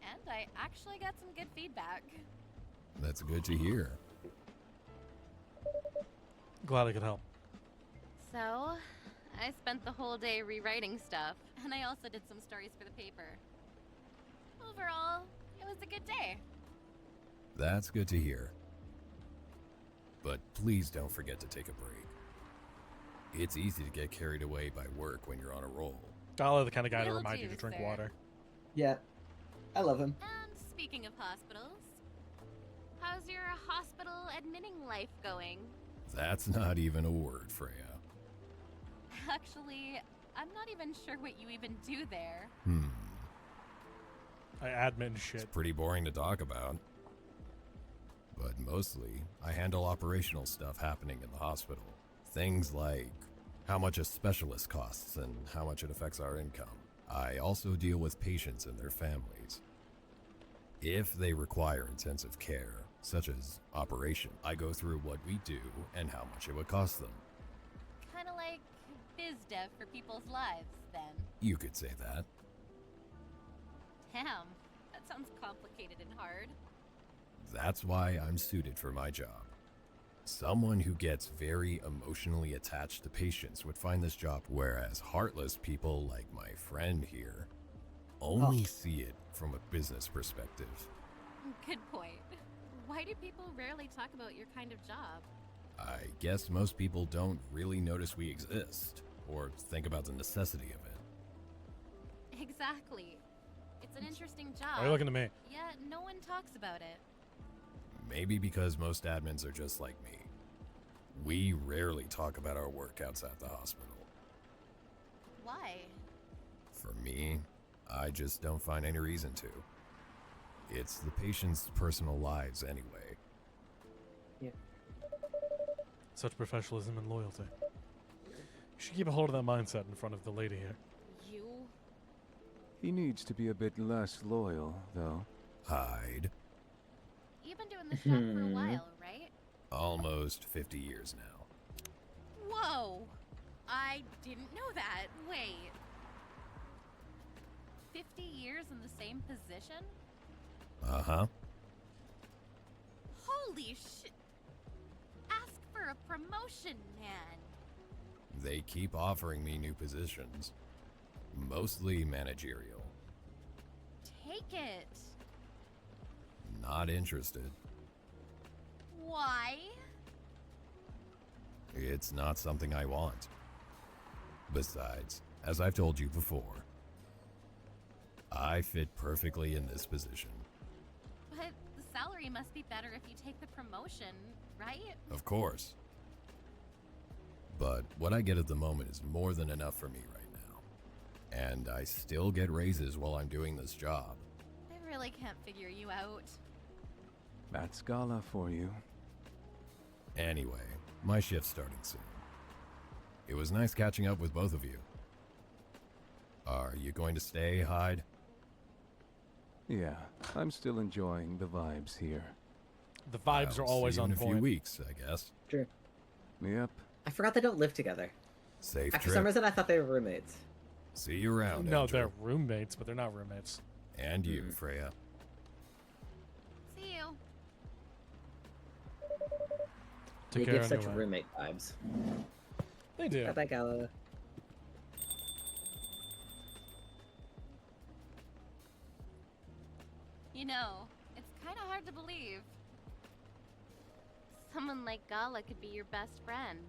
And I actually got some good feedback. That's good to hear. Glad I could help. So, I spent the whole day rewriting stuff, and I also did some stories for the paper. Overall, it was a good day. That's good to hear. But please don't forget to take a break. It's easy to get carried away by work when you're on a roll. Gala, the kind of guy to Will remind you do, to drink sir. water. Yeah. I love him. And speaking of hospitals, how's your hospital admitting life going? That's not even a word, Freya. Actually, I'm not even sure what you even do there. I admin It's shit. pretty boring to talk about. But mostly, I handle operational stuff happening in the hospital. Things like how much a specialist costs and how much it affects our income. I also deal with patients and their families. If they require intensive care, such as operation, I go through what we do and how much it would cost them. Kinda like biz dev for people's lives, then. You could say that. Damn, that sounds complicated and hard. That's why I'm suited for my job. Someone who gets very emotionally attached to patients would find this job, whereas heartless people like my friend here only see it from a business perspective. Good point. Why do people rarely talk about your kind of job? I guess most people don't really notice we exist, or think about the necessity of it. Exactly. It's an interesting job. Why are you looking at me? Yet no one talks about it. Maybe because most admins are just like me. We rarely talk about our workouts at the hospital. Why? For me, I just don't find any reason to. It's the patient's personal lives anyway. Such professionalism and loyalty. You should keep a hold of that mindset in front of the lady here. You? He needs to be a bit less loyal, though. Hyde. You've been doing this job for a while, right? Almost 50 years now. Whoa! I didn't know that. Wait. 50 years in the same position? Uh-huh. Holy shit! Ask for a promotion, man. They keep offering me new positions. Mostly managerial. Take it. Not interested. Why? It's not something I want. Besides, as I've told you before, I fit perfectly in this position. But the salary must be better if you take the promotion, right? Of course. But what I get at the moment is more than enough for me right now. And I still get raises while I'm doing this job. I really can't figure you out. That's Gala for you. Anyway, my shift's starting soon. It was nice catching up with both of you. Are you going to stay, Hyde? Yeah, I'm still enjoying the vibes here. The vibes I'll are always see you on in a point. few weeks, I guess. True. Yep. I forgot they don't live together. Safe For trip. some reason, I thought they were roommates. See you around, No, Andrew. they're roommates, but they're not roommates. And you, Freya. See you. Take They care give such anyway. roommate vibes. They do. Bye-bye, Gala. You know, it's kind of hard to believe. Someone like Gala could be your best friend.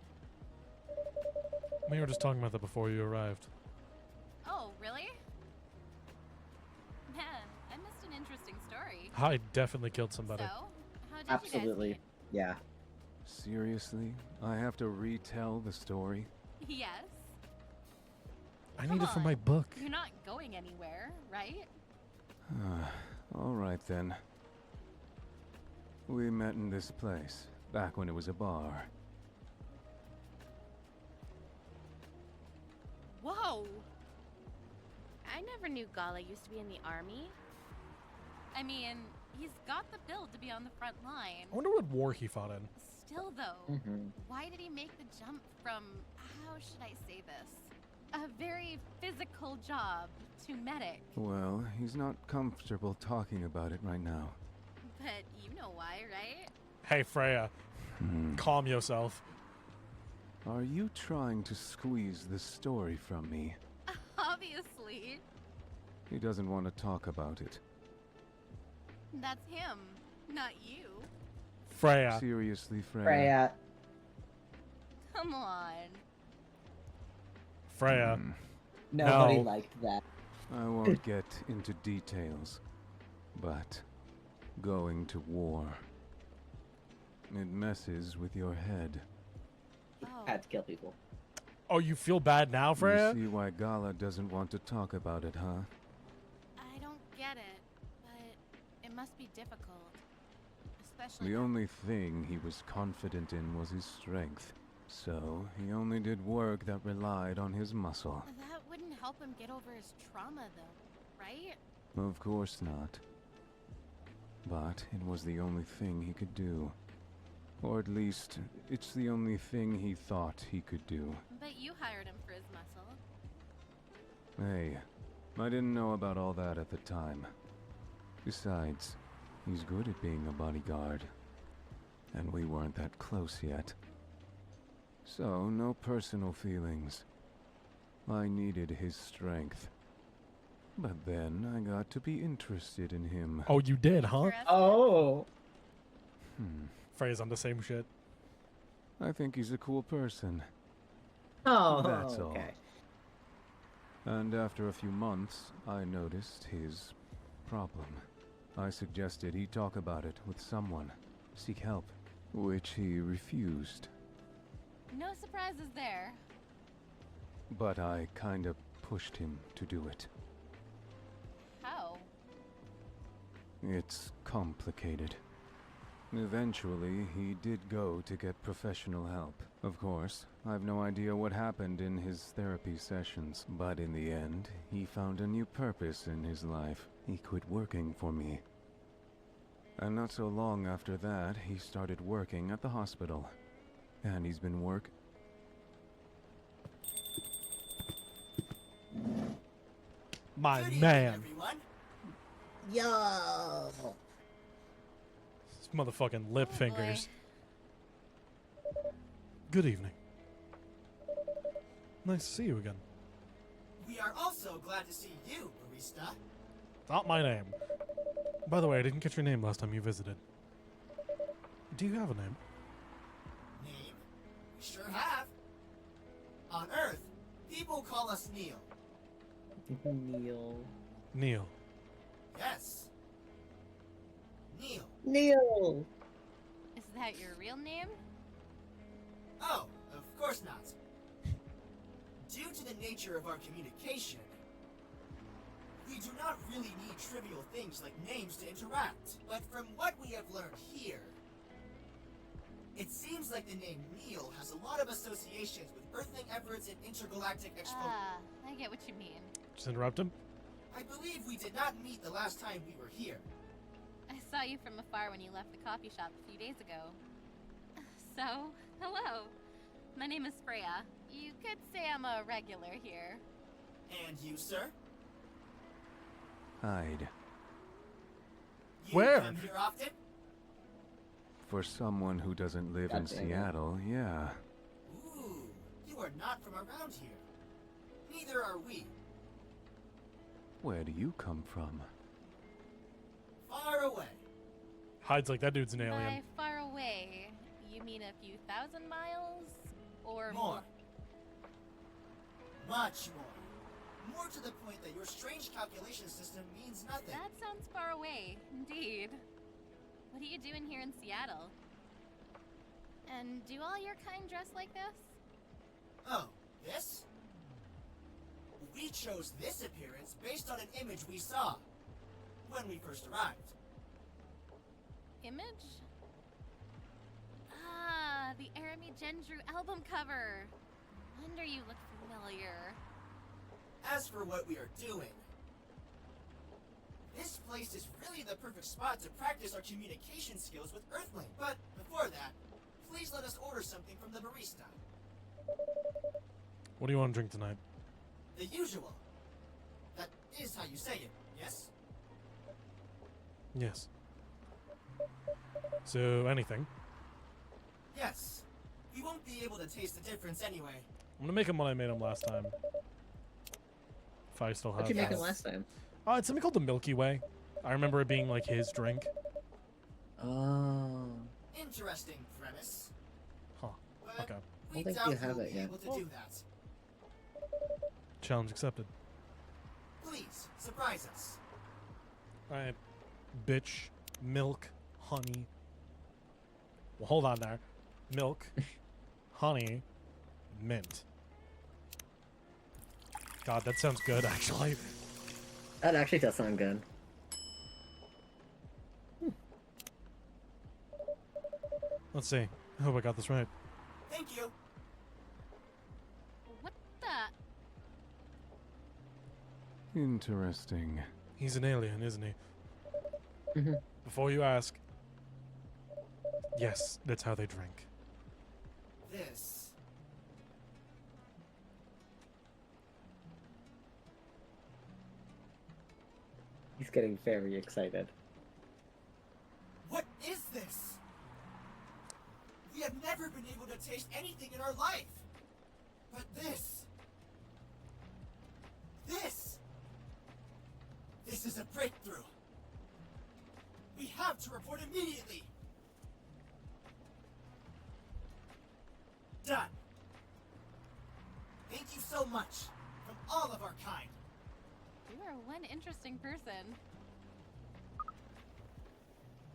We were just talking about that before you arrived. Oh, really? Man, I missed an interesting story. Hyde definitely killed somebody. So, how did Absolutely. you guys Yeah. Seriously? I have to retell the story? meet? Yes. I Come need it for on. my book. You're not going anywhere, right? Alright then. We met in this place, back when it was a bar. Whoa! I never knew Gala used to be in the army. I mean, he's got the build to be on the front line. I wonder what war he fought in. Still, though, Mm-hmm. why did he make the jump from, how should I say this? A very physical job to medic. Well, he's not comfortable talking about it right now. But you know why, right? Hey, Freya, calm yourself. Are you trying to squeeze the story from me? Obviously. He doesn't want to talk about it. That's him, not you. Freya. Seriously, Freya? Freya. Come on. Freya. Nobody No. liked that. I won't get into details, but going to war, it messes with your head. Oh, Had to kill people. Oh, you feel bad now, Freya? You see why Gala doesn't want to talk about it, huh? I don't get it, but it must be difficult. Especially The only thing he was confident in was his strength. So, he only did work that relied on his muscle. that wouldn't help him get over his trauma, though, right? Of course not. But it was the only thing he could do. Or at least, it's the only thing he thought he could do. But you hired him for his muscle. Hey, I didn't know about all that at the time. Besides, he's good at being a bodyguard. And we weren't that close yet. So, no personal feelings. I needed his strength. But then I got to be interested in him. Oh, you did, huh? Interesting. Oh. Freya's on the same shit. I think he's a cool person. Oh, That's all. okay. And after a few months, I noticed his problem. I suggested he talk about it with someone, seek help, which he refused. No surprises there. But I kinda pushed him to do it. How? It's complicated. Eventually, he did go to get professional help. Of course, I've no idea what happened in his therapy sessions, but in the end, he found a new purpose in his life. He quit working for me. And not so long after that, he started working at the hospital. And he's been My Good evening, man. everyone. Yo. This motherfucking lip Oh, fingers. Good evening. Nice to see you again. We are also glad to see you, barista. Not my name. By the way, I didn't get your name last time you visited. Do you have a name? Name? We sure have. On Earth, people call us Neil. Neil. Neil. Yes. Neil. Neil. Is that your real name? Oh, of course not. Due to the nature of our communication, we do not really need trivial things like names to interact. But from what we have learned here, it seems like the name Neil has a lot of associations with Earthling efforts in intergalactic Ah, I get what you mean. Just interrupt him. I believe we did not meet the last time we were here. I saw you from afar when you left the coffee shop a few days ago. So, hello. My name is Freya. You could say I'm a regular here. And you, sir? Hyde. You Where? come here often? For someone who doesn't live in God dang it. Seattle, yeah. Ooh, you are not from around here. Neither are we. Where do you come from? Far away. Hyde's like, that dude's an By alien. far away, you mean a few thousand miles? Or More. Much more. More to the point that your strange calculation system means nothing. That sounds far away, indeed. What are you doing here in Seattle? And do all your kind dress like this? Oh, this? We chose this appearance based on an image we saw when we first arrived. Image? Ah, the Arami Gendru album cover. Wonder you look familiar. As for what we are doing, this place is really the perfect spot to practice our communication skills with Earthling. But before that, please let us order something from the barista. What do you want to drink tonight? The usual. That is how you say it, yes? Yes. So, anything. Yes. We won't be able to taste the difference anyway. I'm gonna make him what I made him last time. If I still have What'd you make that. it last time? It's something called the Milky Way. I remember it being like his drink. Oh. Interesting premise. Huh. But Okay. we I don't think doubt you have we'll it be yet. able to do that. Challenge accepted. Please, surprise us. Alright. Bitch. Milk. Honey. Well, hold on there. Milk. Honey. Mint. God, that sounds good, actually. That actually does sound good. Let's see. I hope I got this right. Thank you. What the? Interesting. He's an alien, isn't he? Mhm. Before you ask, yes, that's how they drink. This. He's getting very excited. What is this? We have never been able to taste anything in our life. But this. This. This is a breakthrough. We have to report immediately. Done. Thank you so much, from all of our kind. You are one interesting person.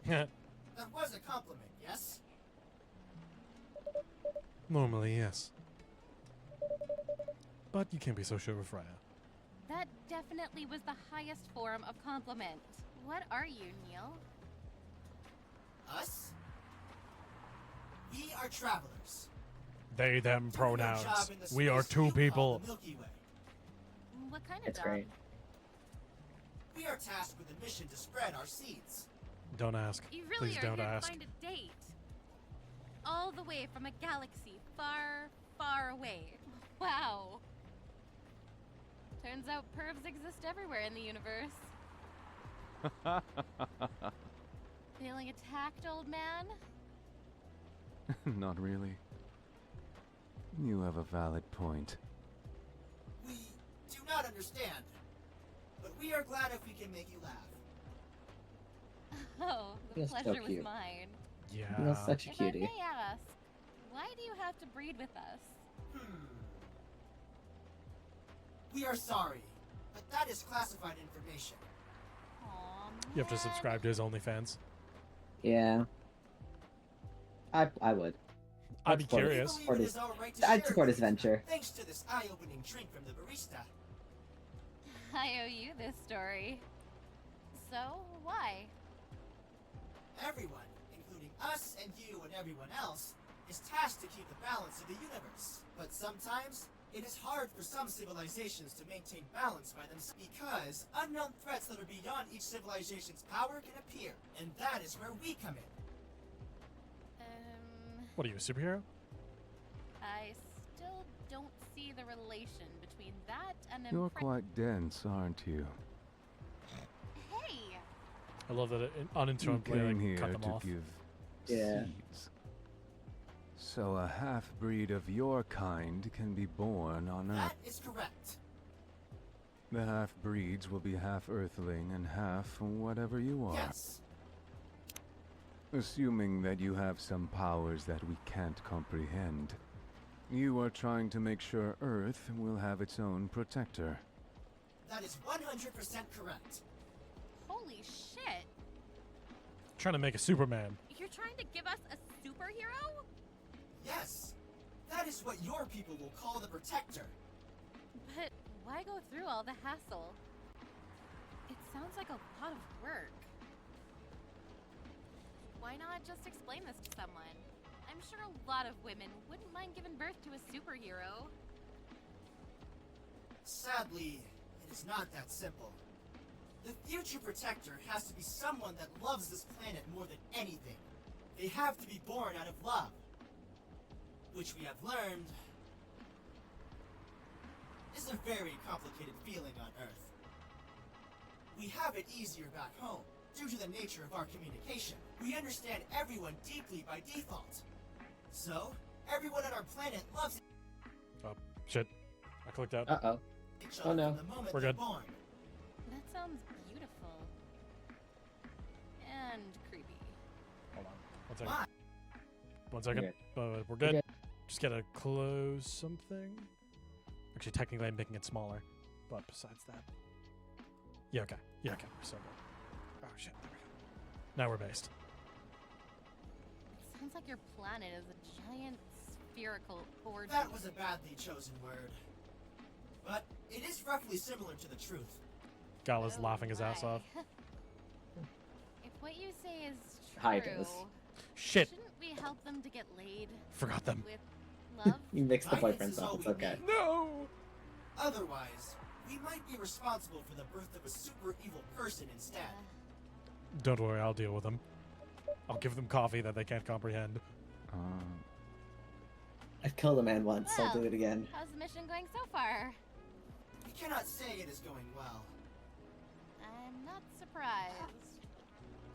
That was a compliment, yes? Normally, yes. But you can't be so sure of Freya. That definitely was the highest form of compliment. What are you, Neil? Us? We are travelers. They, them Doing our job pronouns. in the We are space two you call people. the Milky Way. What kind of It's job? great. We are tasked with a mission to spread our seeds. Don't ask. You really Please are don't here ask. to find a date. All the way from a galaxy far, far away. Wow. Turns out pervs exist everywhere in the universe. Feeling attacked, old man? Not really. You have a valid point. We do not understand, but we are glad if we can make you laugh. Oh, the That's so pleasure was cute. mine. Yeah. You're such a If I cutie. may ask, why do you have to breed with us? We are sorry, but that is classified information. Aw, You have to man. subscribe to his OnlyFans. Yeah. I would. I'd be support it. We curious. believe Support it his- is our right to I'd share support his things, venture. Thanks to this eye-opening drink from the barista. I owe you this story. So, why? Everyone, including us and you and everyone else, is tasked to keep the balance of the universe. But sometimes, it is hard for some civilizations to maintain balance by themselves because unknown threats that are beyond each civilization's power can appear, and that is where we come in. What are you, a superhero? I still don't see the relation between that and You're quite dense, aren't you? Hey! I love that You uninterruptedly came like, here cut them to off. give Yeah. seeds. So a half-breed of your kind can be born on That Earth. is correct. The half-breeds will be half Earthling and half whatever you are. Yes. Assuming that you have some powers that we can't comprehend, you are trying to make sure Earth will have its own protector. That is 100% correct. Holy shit! Trying to make a Superman. You're trying to give us a superhero? Yes. That is what your people will call the protector. But why go through all the hassle? It sounds like a lot of work. Why not just explain this to someone? I'm sure a lot of women wouldn't mind giving birth to a superhero. Sadly, it is not that simple. The future protector has to be someone that loves this planet more than anything. They have to be born out of love. Which we have learned is a very complicated feeling on Earth. We have it easier back home, due to the nature of our communication. We understand everyone deeply by default. So, everyone on our planet loves Oh, shit. I clicked out. Uh-oh. each Oh, other no. from the moment We're they're good. born. That sounds beautiful. And creepy. Hold on. 1 second. Why? 1 second. Okay. We're good. Okay. Just gotta close something. Actually, technically, I'm making it smaller. But besides that. Yeah, okay. Yeah, okay. We're so good. Oh, shit. There we go. Now we're based. It sounds like your planet is a giant spherical orgy. That was a badly chosen word. But it is roughly similar to the truth. Gala's Oh laughing his ass my. off. If what you say is true, Hi, Dennis. Shit. shouldn't we help them to get laid Forgot them. with love? You mixed the Guidance boyfriends is all up. It's we okay. need. No! Otherwise, we might be responsible for the birth of a super evil person instead. Don't worry, I'll deal with them. I'll give them coffee that they can't comprehend. I've killed a man once, so I'll do it again. How's the mission going so far? We cannot say it is going well. I'm not surprised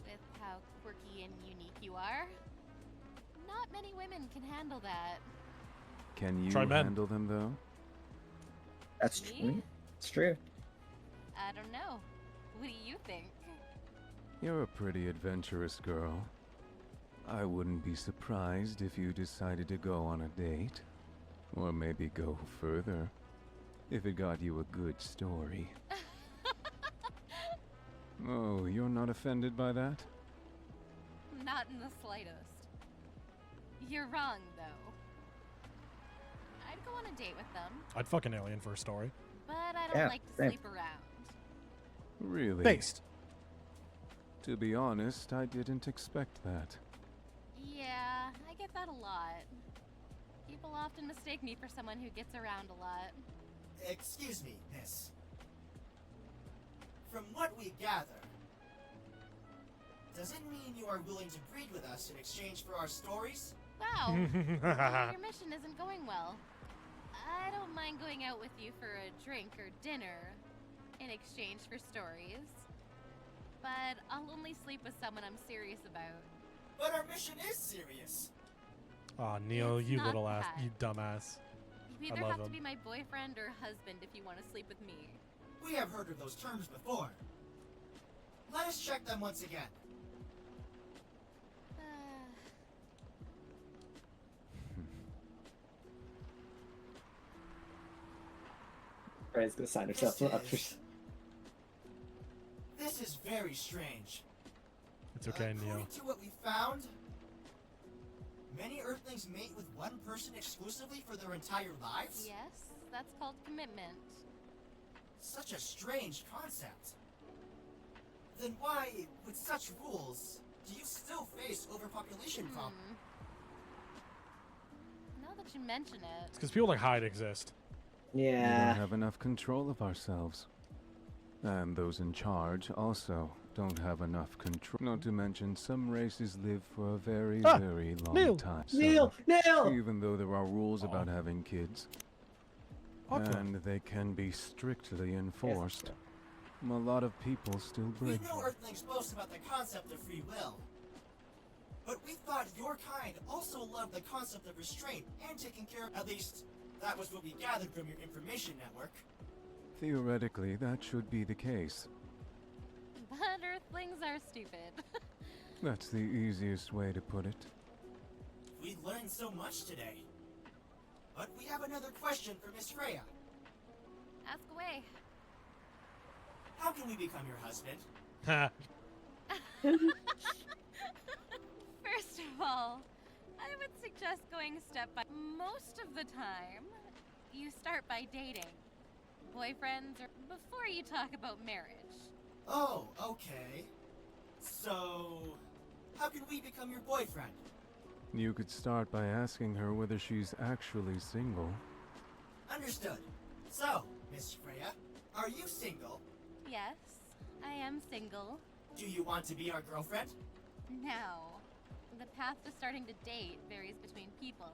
with how quirky and unique you are. Not many women can handle that. Can you Try men. handle them, though? That's Me? true. It's true. I don't know. What do you think? You're a pretty adventurous girl. I wouldn't be surprised if you decided to go on a date. Or maybe go further. If it got you a good story. Oh, you're not offended by that? Not in the slightest. You're wrong, though. I'd go on a date with them, I'd fuck an alien for a story. but I don't Yeah, like to same. sleep around. Really? Based. To be honest, I didn't expect that. Yeah, I get that a lot. People often mistake me for someone who gets around a lot. Excuse me, miss. From what we gather, does it mean you are willing to breed with us in exchange for our stories? Wow, your mission isn't going well. I don't mind going out with you for a drink or dinner in exchange for stories. But I'll only sleep with someone I'm serious about. But our mission is serious. Aw, Neil, It's you not little ass, that. you dumbass. You I either love have to him. be my boyfriend or husband if you want to sleep with me. We have heard of those terms before. Let us check them once again. Freya's gonna sign herself up for. This is very strange. It's okay, Neil. According to what we found, many Earthlings mate with one person exclusively for their entire lives? Yes, that's called commitment. Such a strange concept. Then why, with such rules, do you still face overpopulation problems? Now that you mention it, It's because people like Hyde exist. We Yeah. don't have enough control of ourselves. And those in charge also don't have enough control. Not to mention, some races live for a very, Ah, very long Neil. time. So, Neil! even though there are rules Aw. about having kids, Awkward. and they can be strictly Yes, enforced, a lot of people still We break know them. Earthlings boast about the concept of free will. But we thought your kind also loved the concept of restraint and taking care of, at least, that was what we gathered from your information network. Theoretically, that should be the case. but Earthlings are stupid. That's the easiest way to put it. We learned so much today. But we have another question for Miss Freya. Ask away. How can we become your husband? Ha. First of all, I would suggest going step by. Most of the time, you start by dating. Boyfriends or before you talk about marriage. Oh, okay. So, how can we become your boyfriend? You could start by asking her whether she's actually single. Understood. So, Miss Freya, are you single? Yes, I am single. Do you want to be our girlfriend? Now, the path to starting to date varies between people.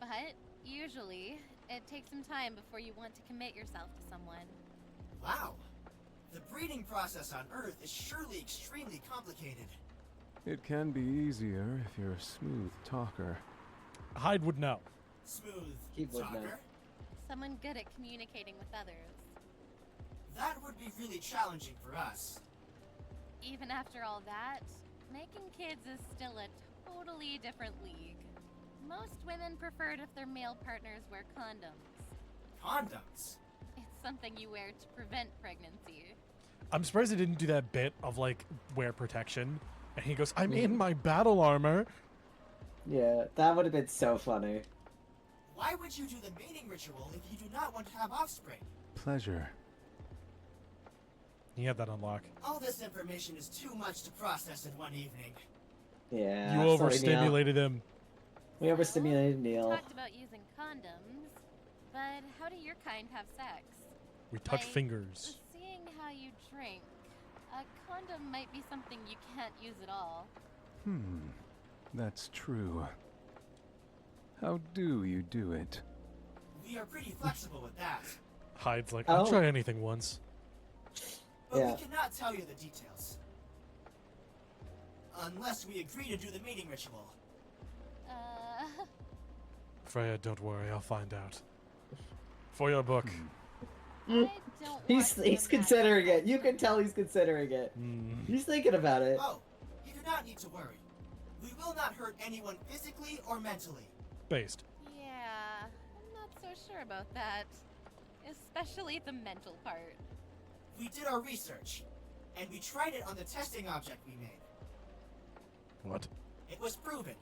But usually, it takes some time before you want to commit yourself to someone. Wow. The breeding process on Earth is surely extremely complicated. It can be easier if you're a smooth talker. Hyde would know. Smooth He would know. talker? Someone good at communicating with others. That would be really challenging for us. Even after all that, making kids is still a totally different league. Most women prefer it if their male partners wear condoms. Condoms? It's something you wear to prevent pregnancy. I'm surprised they didn't do that bit of like wear protection. And he goes, I'm in my battle armor. Yeah, that would have been so funny. Why would you do the mating ritual if you do not want to have offspring? Pleasure. He had that unlock. All this information is too much to process in one evening. Yeah. You sorry, Neil. overstimulated him. We overstimulated Neil. Talked about using condoms, but how do your kind have sex? We touch Like, fingers. Seeing how you drink, a condom might be something you can't use at all. That's true. How do you do it? We are pretty flexible with that. Hyde's like, I'll Oh. try anything once. But Yeah. we cannot tell you the details. Unless we agree to do the mating ritual. Freya, don't worry, I'll find out. For your book. I don't want He's to considering imagine it. You can tell he's considering it. Mm. He's thinking about it. Oh, you do not need to worry. We will not hurt anyone physically or mentally. Based. Yeah, I'm not so sure about that. Especially the mental part. We did our research, and we tried it on the testing object we made. What? It was proven.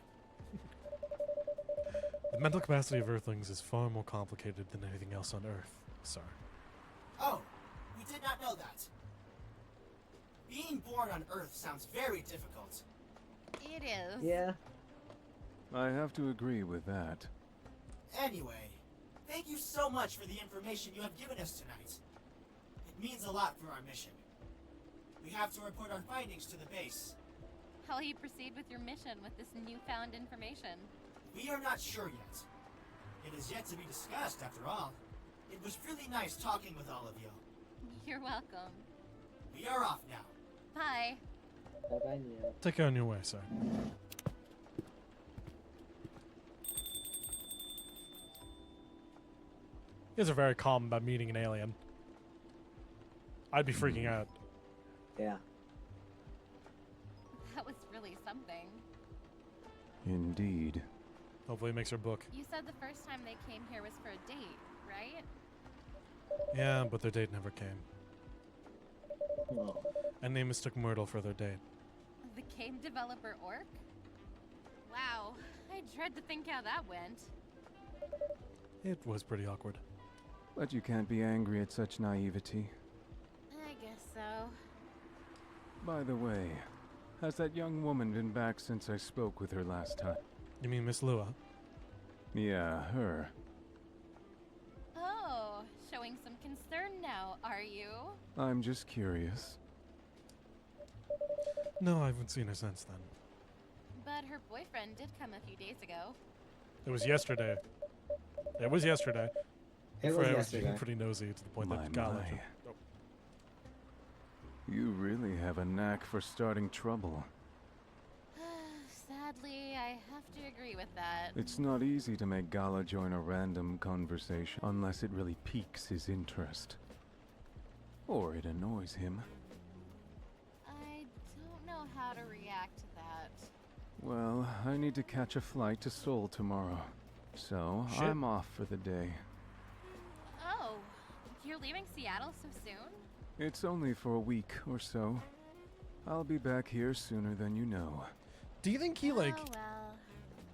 The mental capacity of Earthlings is far more complicated than anything else on Earth, sir. Oh, we did not know that. Being born on Earth sounds very difficult. It is. Yeah. I have to agree with that. Anyway, thank you so much for the information you have given us tonight. It means a lot for our mission. We have to report our findings to the base. How will you proceed with your mission with this newfound information? We are not sure yet. It is yet to be discussed, after all. It was really nice talking with all of you. You're welcome. We are off now. Bye. Bye-bye, Neo. Take care on your way, sir. You guys are very calm about meeting an alien. I'd be freaking out. Yeah. That was really something. Indeed. Hopefully it makes her book. You said the first time they came here was for a date, right? Yeah, but their date never came. Oh. And they mistook Myrtle for their date. The game developer orc? Wow, I dread to think how that went. It was pretty awkward. But you can't be angry at such naivety. I guess so. By the way, has that young woman been back since I spoke with her last time? You mean Miss Lua? Yeah, her. Oh, showing some concern now, are you? I'm just curious. No, I haven't seen her since then. But her boyfriend did come a few days ago. It was yesterday. It was yesterday. It was Freya was yesterday. being pretty nosy to the point My, that Gala. my. You really have a knack for starting trouble. Sadly, I have to agree with that. It's not easy to make Gala join a random conversation unless it really piques his interest. Or it annoys him. I don't know how to react to that. Well, I need to catch a flight to Seoul tomorrow. So, Shit. I'm off for the day. Oh, you're leaving Seattle so soon? It's only for a week or so. I'll be back here sooner than you know. Do you think he, like... Oh, well.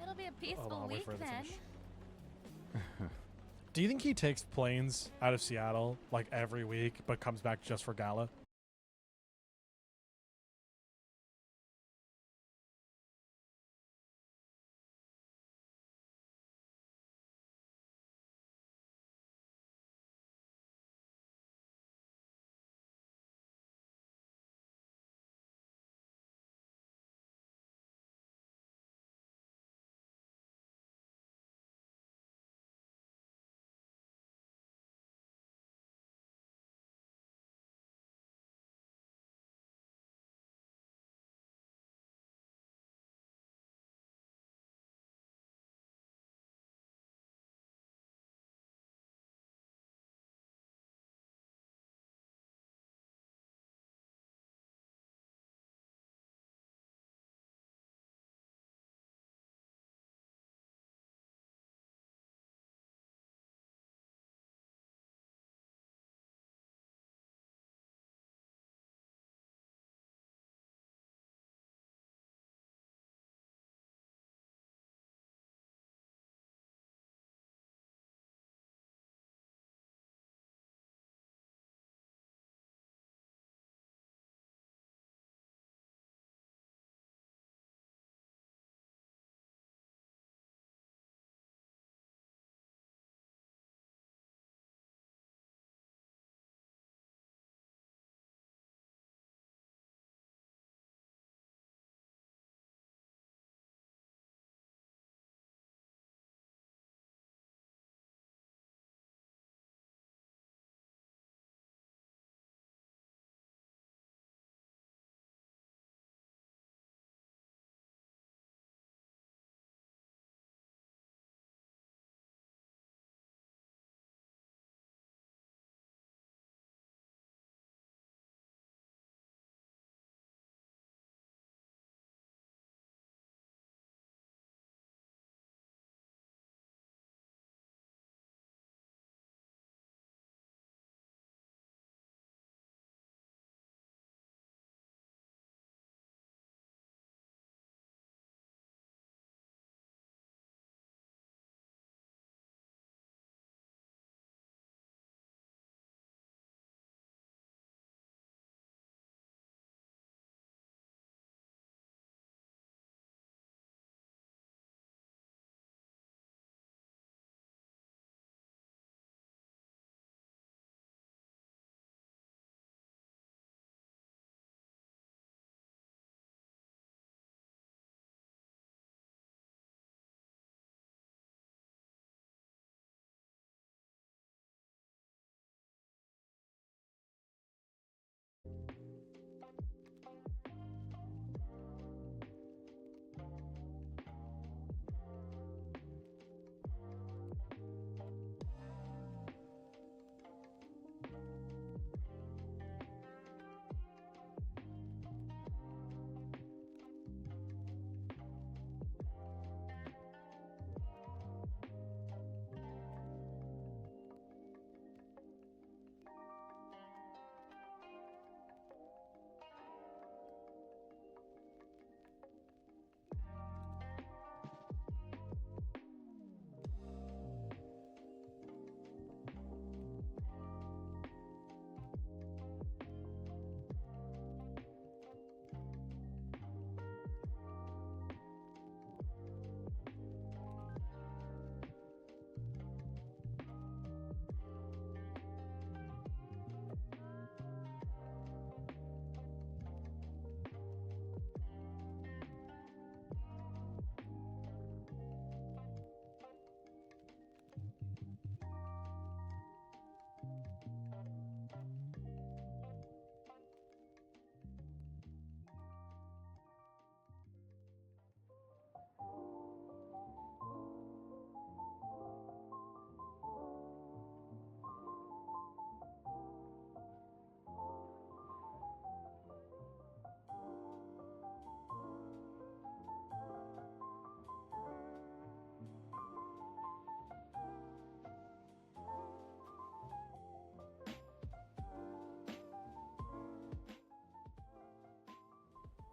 It'll be a peaceful Hold on, I'll wait week for her to then. finish. Do you think he takes planes out of Seattle, like, every week, but comes back just for Gala?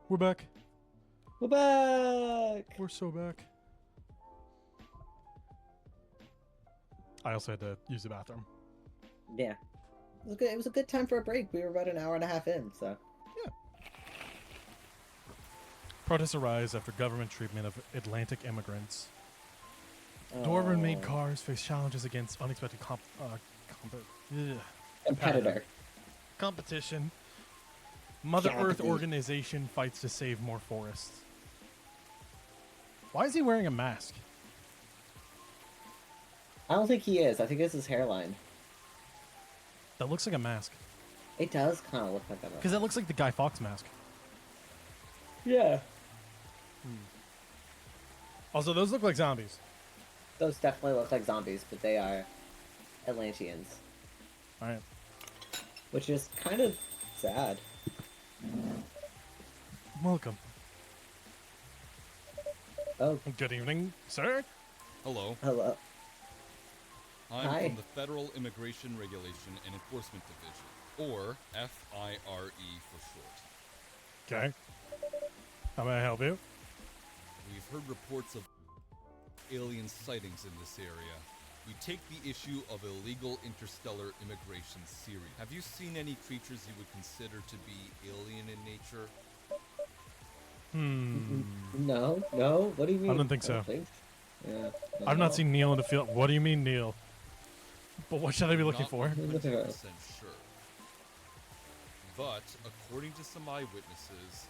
We're back. We're back. We're so back. I also had to use the bathroom. Yeah. It was good. It was a good time for a break. We were about an hour and a half in, so. Protests arise after government treatment of Atlantic immigrants. Dwarven-made cars face challenges against unexpected Competitor. competition. Mother Gravity. Earth organization fights to save more forests. Why is he wearing a mask? I don't think he is. I think it's his hairline. That looks like a mask. It does kind of look like that. Because that looks like the Guy Fawkes mask. Yeah. Also, those look like zombies. Those definitely look like zombies, but they are Atlanteans. Alright. Which is kind of sad. Welcome. Oh, Good evening, sir. Hello, hello. I'm Hi. from the Federal Immigration Regulation and Enforcement Division, or FIRE for short. Okay. How may I help you? We've heard reports of alien sightings in this area. We take the issue of illegal interstellar immigration serious. Have you seen any creatures you would consider to be alien in nature? No, no. What do you mean? I don't think so. Yeah. I've not seen Neil in the field. What do you mean, Neil? But what should I be looking Not for? 100% sure. But according to some eyewitnesses,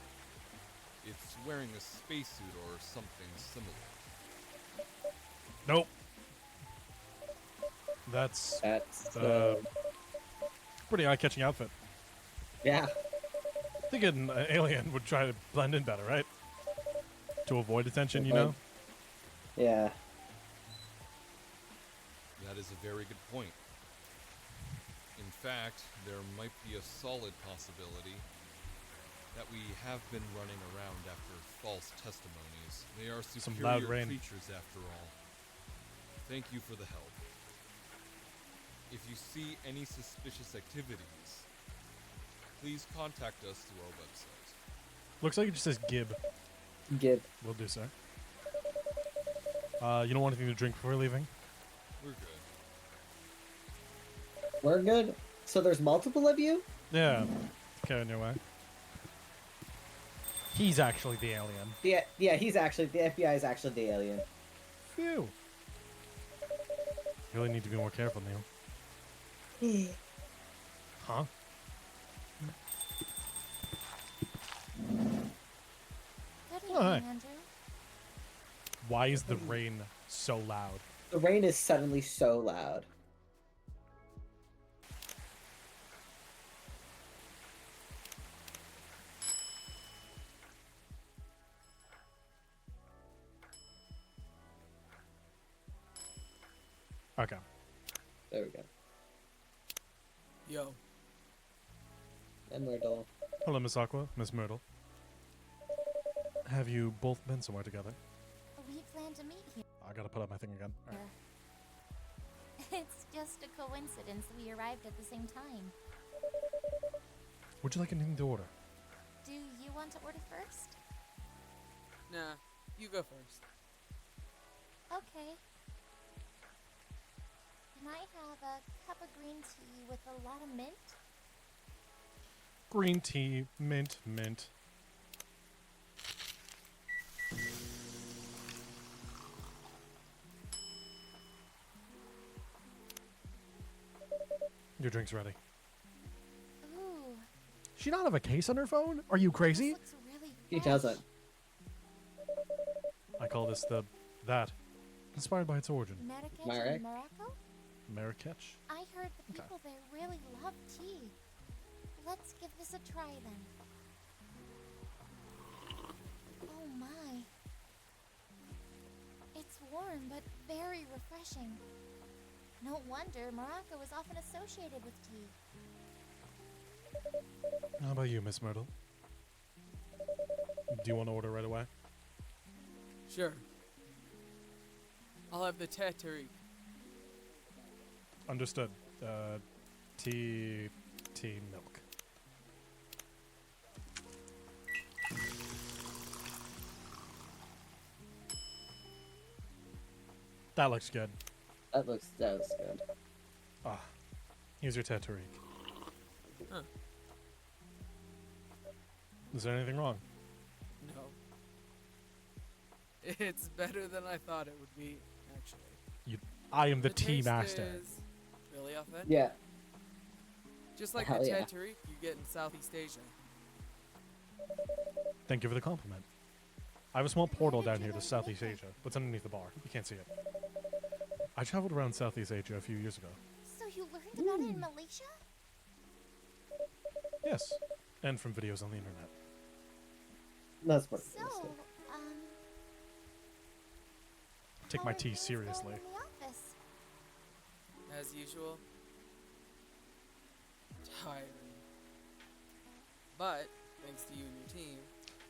it's wearing a spacesuit or something similar. Nope. That's That's pretty eye-catching outfit. yeah. I think an alien would try to blend in better, right? To avoid attention, you Avoid- know? Yeah. That is a very good point. In fact, there might be a solid possibility that we have been running around after false testimonies. They are Some loud superior rain. creatures after all. Thank you for the help. If you see any suspicious activities, please contact us through our website. Looks like it just says Gib. Give. Will do, sir. You don't want anything to drink before leaving? We're good. We're good. So there's multiple of you? Yeah. Okay, on your way. He's actually the alien. Yeah, he's actually the FBI is actually the alien. Phew. You really need to be more careful, Neil. Huh? Good Oh, hi. evening, Andrew. Why is the rain so loud? The rain is suddenly so loud. Okay. There we go. Yo, And Myrtle. Hello, Miss Aqua, Miss Myrtle. Have you both been somewhere together? We plan to meet here. I gotta put up my thing again. All right. It's just a coincidence we arrived at the same time. Would you like anything to order? Do you want to order first? nah, you go first. Okay. Can I have a cup of green tea with a lot of mint? Green tea, mint, mint. Your drink's ready. Ooh, She not have a case on her phone? Are you crazy? this looks really He fresh. doesn't. I call this that. Inspired by its origin. Marrakech Marek? and Morocco? Marrakech? I heard the Okay. people there really love tea. Let's give this a try then. Oh my. It's warm but very refreshing. No wonder Morocco is often associated with tea. How about you, Miss Myrtle? Do you want to order right away? Sure. I'll have the tatari. Understood. Tea milk. That looks good. That looks good. Ah, here's your Tatooine. Huh. Is there anything wrong? No. It's better than I thought it would be, actually. I am the tea taste master. is really authentic. Yeah. Just like Hell the yeah. Tatooine you get in Southeast Asia. Thank you for the compliment. I have a small portal down here to Southeast Asia. What's underneath the bar? You can't see it. I traveled around Southeast Asia a few years ago. So you learned about it in Malaysia? Yes, and from videos on the internet. That's what So, it is. Take how my are tea things seriously. going in the office? As usual. Tiring. But, thanks to you and your team,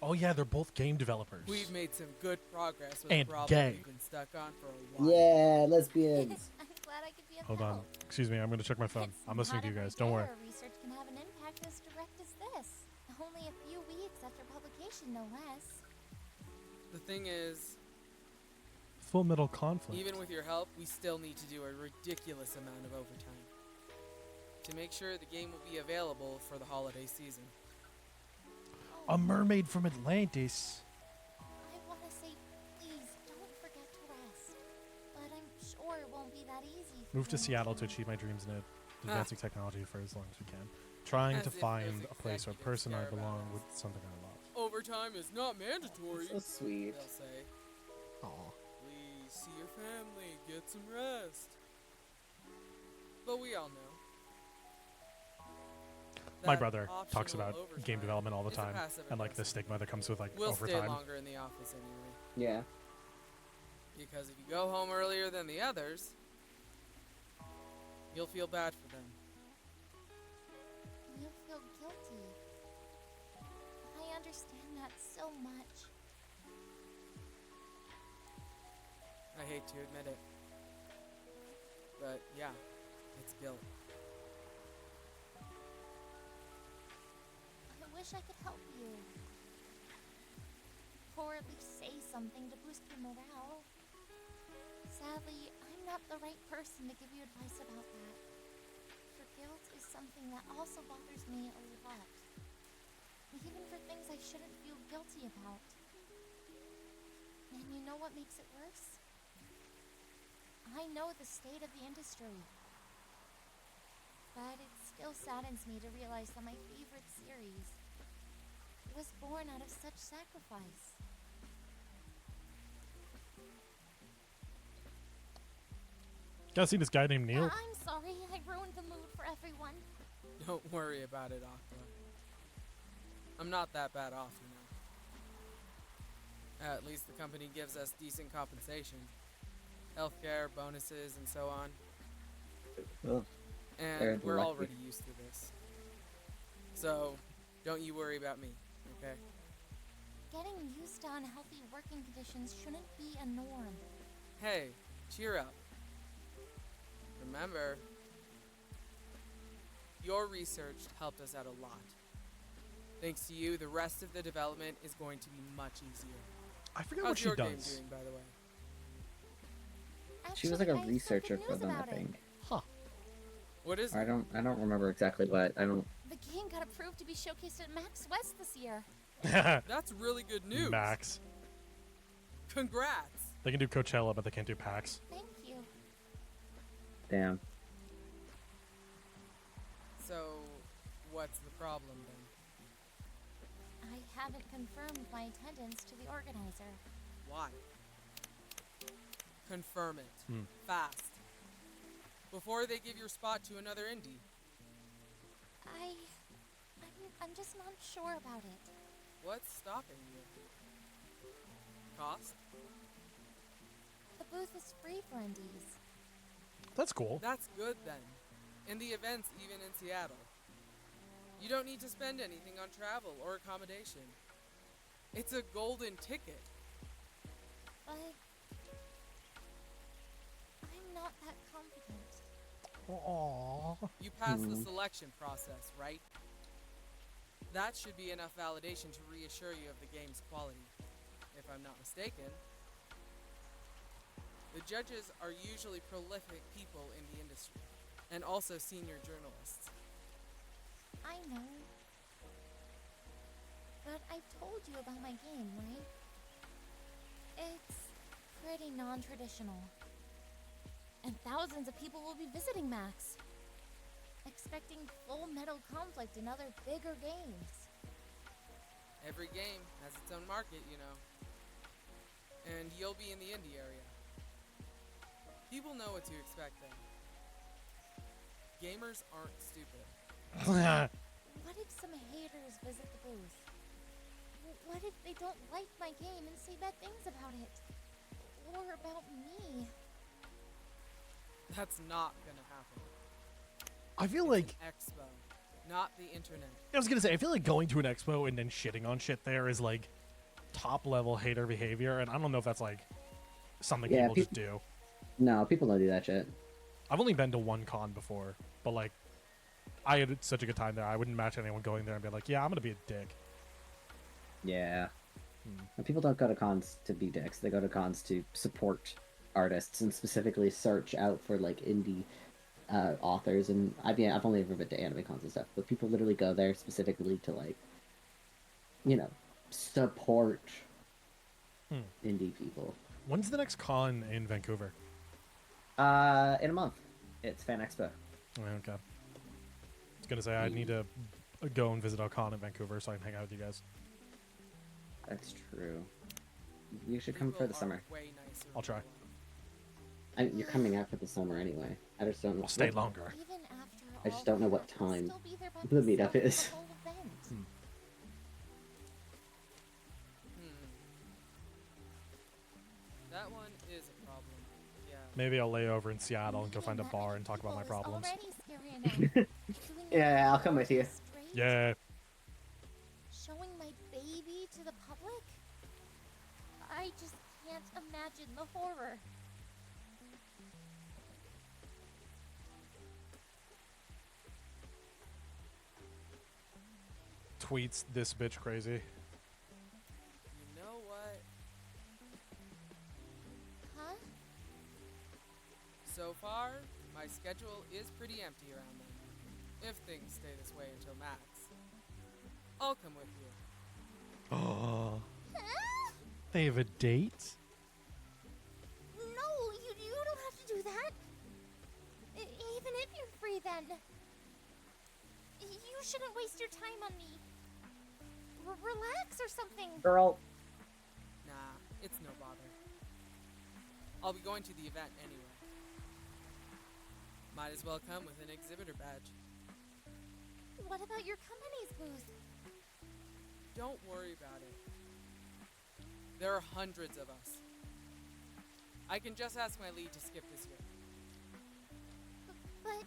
Oh yeah, they're both game developers. we've made some good progress with And a problem gay. we've been stuck on for a while. Yeah, lesbians. I'm glad I could be of Hold on. help. Excuse me, I'm gonna check my phone. It's I'm listening to not you every guys. Don't day worry. our research can have an impact as direct as this. Only a few weeks after publication, no less. The thing is, Full Metal Conflict. even with your help, we still need to do a ridiculous amount of overtime to make sure the game will be available for the holiday season. A mermaid from Atlantis. I want to say, please don't forget to rest. But I'm sure it won't be that easy. for Move to you. Seattle to achieve my dreams in advancing technology for as long as we can. Trying As to if those find a place or executives person I care about belong us. with something I love. Overtime is not mandatory, So sweet. they'll say. Aw. Please see your family, get some rest. But we all know. My that brother talks optional about overtime game development all the is a time, passive and like the aggressive stigma that comes with like We'll stay overtime. longer in the office anyway. Yeah. Because if you go home earlier than the others, you'll feel bad for them. You'll feel guilty. I understand that so much. I hate to admit it. But yeah, it's guilt. I wish I could help you. Or at least say something to boost your morale. Sadly, I'm not the right person to give you advice about that. For guilt is something that also bothers me a lot. Even for things I shouldn't feel guilty about. And you know what makes it worse? I know the state of the industry. But it still saddens me to realize that my favorite series was born out of such sacrifice. Gotta see this guy named Neil. I'm sorry, I ruined the mood for everyone. Don't worry about it, Aqua. I'm not that bad off, you know. At least the company gives us decent compensation. Healthcare, bonuses, and so on. Ugh. They're And we're lucky. already used to this. So, don't you worry about me, okay? Getting used to unhealthy working conditions shouldn't be a norm. Hey, cheer up. Remember, your research helped us out a lot. Thanks to you, the rest of the development is going to be much easier. I forget How's what she your game does. doing, by the way? She was like Actually, a I have researcher good for news them, I about it. think. Huh. What is I it? don't remember exactly what. I don't. The game got approved to be showcased at Max West this year. That's really good news. Max. Congrats. They can do Coachella, but they can't do PAX. Thank you. Damn. So, what's the problem then? I haven't confirmed my attendance to the organizer. Why? Confirm it. Hmm. Fast. Before they give your spot to another indie. I'm just not sure about it. What's stopping you? Cost? The booth is free for indies. That's cool. That's good then. And the event's even in Seattle. You don't need to spend anything on travel or accommodation. It's a golden ticket. But I'm not that confident. Aww. You passed the selection process, right? That should be enough validation to reassure you of the game's quality. If I'm not mistaken. The judges are usually prolific people in the industry, and also senior journalists. I know. But I've told you about my game, right? It's pretty non-traditional. And thousands of people will be visiting Max, expecting full metal conflict and other bigger games. Every game has its own market, you know. And you'll be in the indie area. People know what to expect then. Gamers aren't stupid. What if some haters visit the booth? What if they don't like my game and say bad things about it? Or about me? That's not gonna happen. I feel It's like an expo, not the internet. I was gonna say I feel like going to an expo and then shitting on shit there is like top level hater behavior, and I don't know if that's like something Yeah, people just do. No, people don't do that shit. I've only been to one con before, but like I had such a good time there. I wouldn't match anyone going there and be like, yeah, I'm gonna be a dick. Yeah. And people don't go to cons to be dicks. They go to cons to support artists and specifically search out for like indie authors. And I've only ever been to anime cons and stuff, but people literally go there specifically to like, you know, support indie people. When's the next con in Vancouver? In a month, it's Fan Expo. Oh, okay. I was gonna say I need to go and visit a con in Vancouver so I can hang out with you guys. That's true. You should come People for the are summer. way nicer I'll try. You're coming out for the summer anyway. I just don't know. I'll stay longer. Even after I just all don't know what that, I'll time still be there by the meetup myself is. the whole event. That one is a problem. Yeah. Maybe I'll lay over in Seattle and go find a bar and talk about my problems. Yeah, I'll come with you. Yeah. Showing my baby to the public? I just can't imagine the horror. Tweets this bitch crazy. You know what? Huh? So far, my schedule is pretty empty around then. If things stay this way until Max. I'll come with you. Oh. They have a date? No, you don't have to do that. Even if you're free then. You shouldn't waste your time on me. Relax or something. Girl. Nah, it's no bother. I'll be going to the event anyway. Might as well come with an exhibitor badge. What about your company's booth? Don't worry about it. There are hundreds of us. I can just ask my lead to skip this year. But...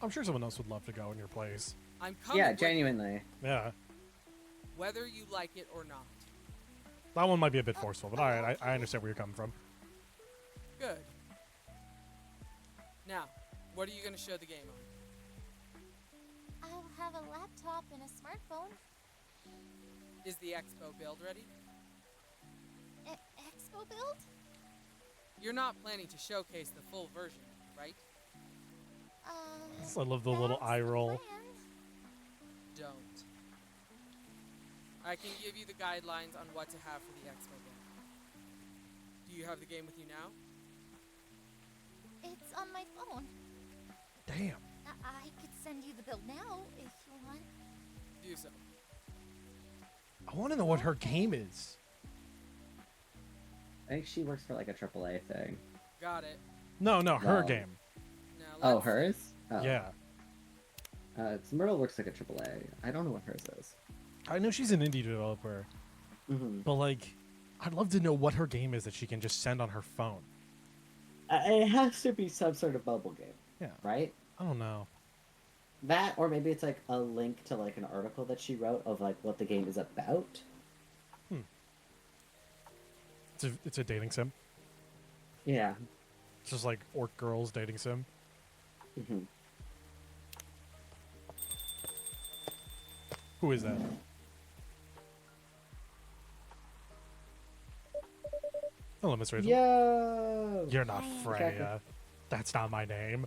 I'm sure someone else would love to go in your place. I'm coming Yeah, with genuinely. Yeah. whether you like it or not. That one might be a bit forceful, but alright, I understand where you're coming from. Good. Now, what are you going to show the game on? I'll have a laptop and a smartphone. Is the Expo build ready? Expo build? You're not planning to showcase the full version, right? I love the little eye roll. Don't. I can give you the guidelines on what to have for the Expo build. Do you have the game with you now? It's on my phone. Damn. I could send you the build now if you want. Do so. I want to know what her game is. I think she works for like a AAA thing. Got it. No, her No. game. Now Oh, let's hers? see. Oh. Yeah. Myrtle works like a AAA. I don't know what hers is. I know she's an indie developer, Mm-hmm. but like, I'd love to know what her game is that she can just send on her phone. It has to be some sort of mobile game, Yeah. right? I don't know. That, or maybe it's like a link to like an article that she wrote of like what the game is about. It's a dating sim. Yeah. It's just like orc girls dating sim. Mm-hmm. Who is that? Hello, Miss Rachel. Yo! You're not Hi. Freya. That's not my name.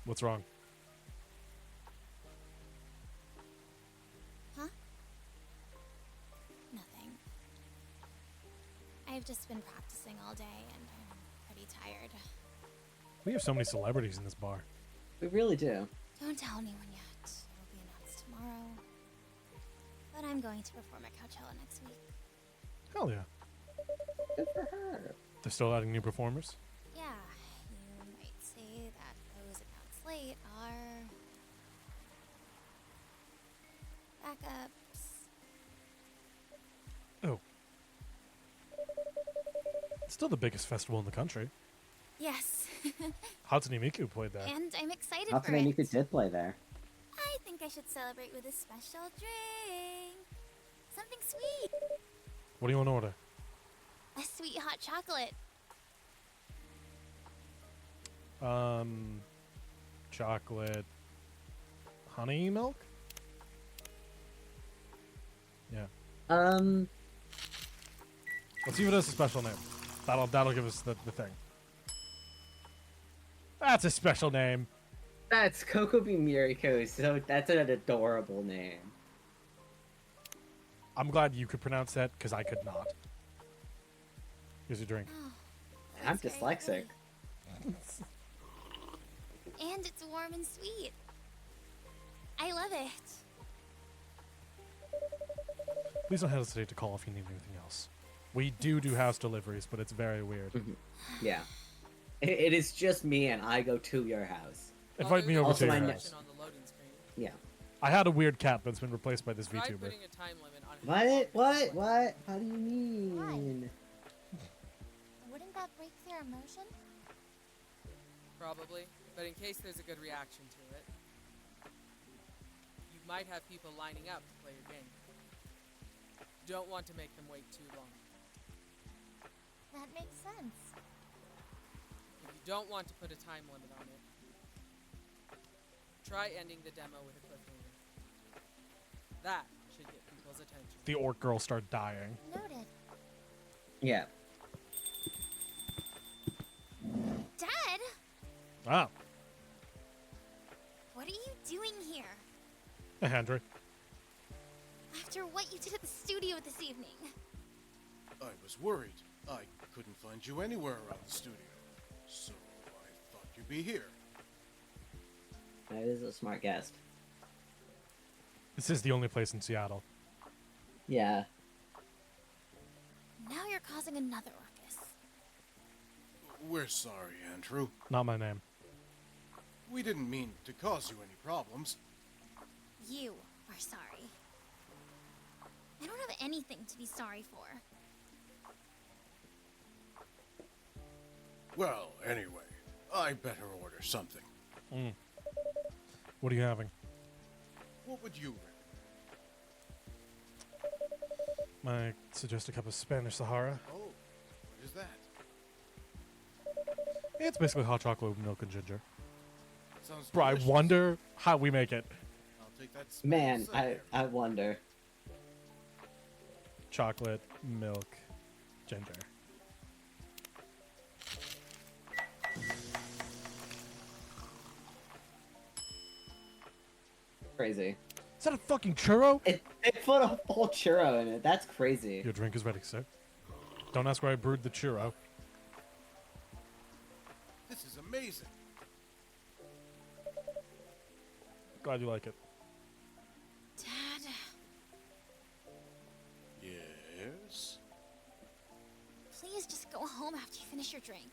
What's wrong? Huh? Nothing. I've just been practicing all day and I'm pretty tired. We have so many celebrities in this bar. We really do. Don't tell anyone yet. It'll be announced tomorrow. But I'm going to perform at Coachella next week. Hell yeah. Good for her. They're still adding new performers? Yeah, you might say that those announced late are backups. Oh. It's still the biggest festival in the country. Yes, Hatsune Miku played there. and I'm excited for Hatsune it. Miku did play there. I think I should celebrate with a special drink. Something sweet. What do you want to order? A sweet hot chocolate. Chocolate, honey milk? Yeah. Let's see if it has a special name. That'll give us the thing. That's a special name. That's Kokobi Miriko, so that's an adorable name. I'm glad you could pronounce that because I could not. Here's your drink. Oh, I'm that's very dyslexic. pretty. And it's warm and sweet. I love it. Please don't hesitate to call if you need anything else. We do house deliveries, but it's very weird. Yeah. It is just me and I go to your house. Invite me over Also to my your ne- house. On the loading screen. Yeah. I had a weird cat, but it's been replaced by this Try VTuber. putting a time limit on What? How do you mean? Wouldn't that break their immersion? Probably, but in case there's a good reaction to it, you might have people lining up to play your game. Don't want to make them wait too long. That makes sense. If you don't want to put a time limit on it, try ending the demo with a cliffhanger. That should get people's attention. The orc girl started dying. Noted. Yeah. Dad, Ah, what are you doing here? hey, Hendry. After what you did at the studio this evening. I was worried. I couldn't find you anywhere around the studio. So I thought you'd be here. That is a smart guest. This is the only place in Seattle. Yeah. Now you're causing another ruckus. We're sorry, Andrew. Not my name. We didn't mean to cause you any problems. You are sorry. I don't have anything to be sorry for. Well, anyway, I better order something. What are you having? What would you recommend? I suggest a cup of Spanish Sahara. Oh, what is that? It's basically hot chocolate with milk and ginger. Sounds Bro, I delicious. wonder how we make it. I'll take that. Man, Spanish I wonder. Chocolate, milk, ginger. Crazy. Is that a fucking churro? It put a full churro in it. That's crazy. Your drink is ready, sir. Don't ask where I brewed the churro. This is amazing. Glad you like it. Dad, Yes. please just go home after you finish your drink.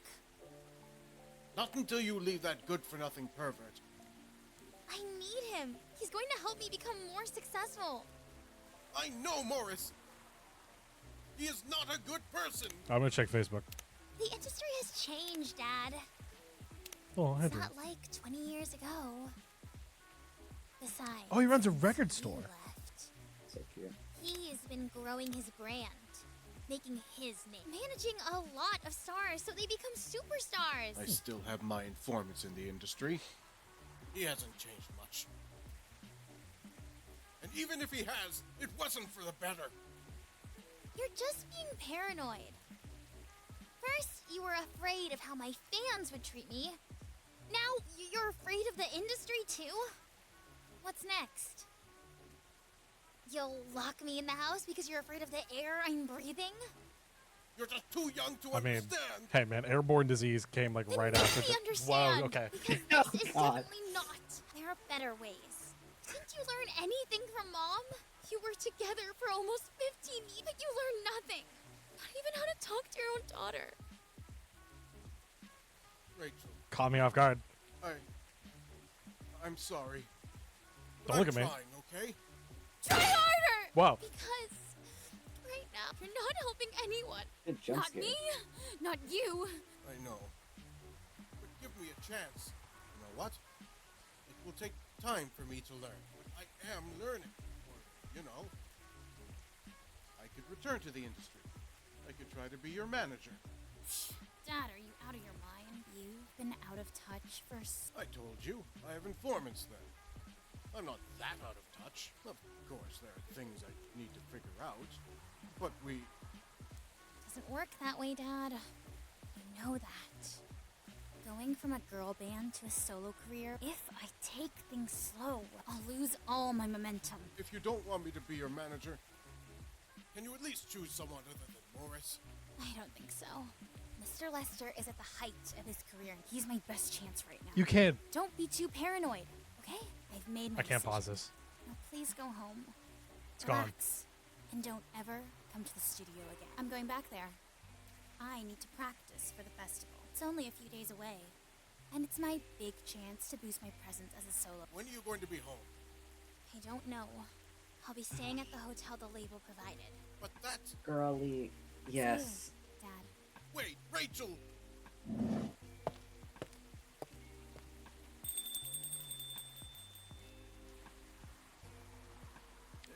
Not until you leave that good-for-nothing pervert. I need him. He's going to help me become more successful. I know Morris. He is not a good person. I'm gonna check Facebook. The industry has changed, Dad. Oh, It's Hendry. not like 20 years ago. Besides, Oh, he runs a record he store. left. So cute. He's been growing his brand, making his name, managing a lot of stars so they become superstars. I still have my informants in the industry. He hasn't changed much. And even if he has, it wasn't for the better. You're just being paranoid. First, you were afraid of how my fans would treat me. Now, you're afraid of the industry too? What's next? You'll lock me in the house because you're afraid of the air I'm breathing? You're just too young to I mean, understand. hey man, airborne disease came like Then right make after. me Whoa, understand, okay. Because Oh, this is God. definitely not. There are better ways. Didn't you learn anything from Mom? You were together for almost 15 years, but you learned nothing. Not even how to talk to your own daughter. Rachel, Caught me off guard. I'm sorry. Don't look at me. I'm trying, okay? Try harder! Wow. Because right now, you're not helping anyone. Good jump Not scare. me, not you. I know. But give me a chance. You know what? It will take time for me to learn. But I am learning. Or, you know, I could return to the industry. I could try to be your manager. Dad, are you out of your mind? You've been out of touch for I told you, I have informants then. I'm not that out of touch. Of course, there are things I need to figure out. But we... Doesn't work that way, Dad. You know that. Going from a girl band to a solo career, if I take things slow, I'll lose all my momentum. If you don't want me to be your manager, can you at least choose someone other than Morris? I don't think so. Mr. Lester is at the height of his career, and he's my best chance right now. You can't. Don't be too paranoid, okay? I've made my I can't decision. pause this. Now please go home. It's gone. Relax. And don't ever come to the studio again. I'm going back there. I need to practice for the festival. It's only a few days away. And it's my big chance to boost my presence as a solo. When are you going to be home? I don't know. I'll be staying at the hotel the label provided. But that's... Girly. Yes. Dad. Wait, Rachel!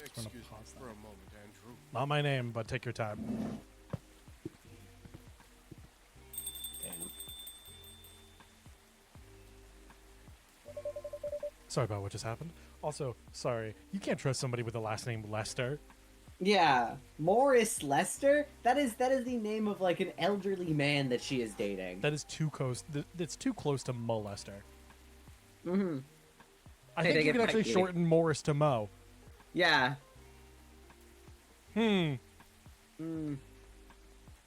Excuse me pause for a moment, Andrew. Not my name, but take your time. Damn. Sorry about what just happened. Also, sorry, you can't trust somebody with the last name Lester. Yeah, Morris Lester. That is the name of like an elderly man that she is dating. That is too close. That's too close to Mo Lester. Mm-hmm. I Hey, think they you get can actually picky. shorten Morris to Mo. Yeah. Hmm. Mm.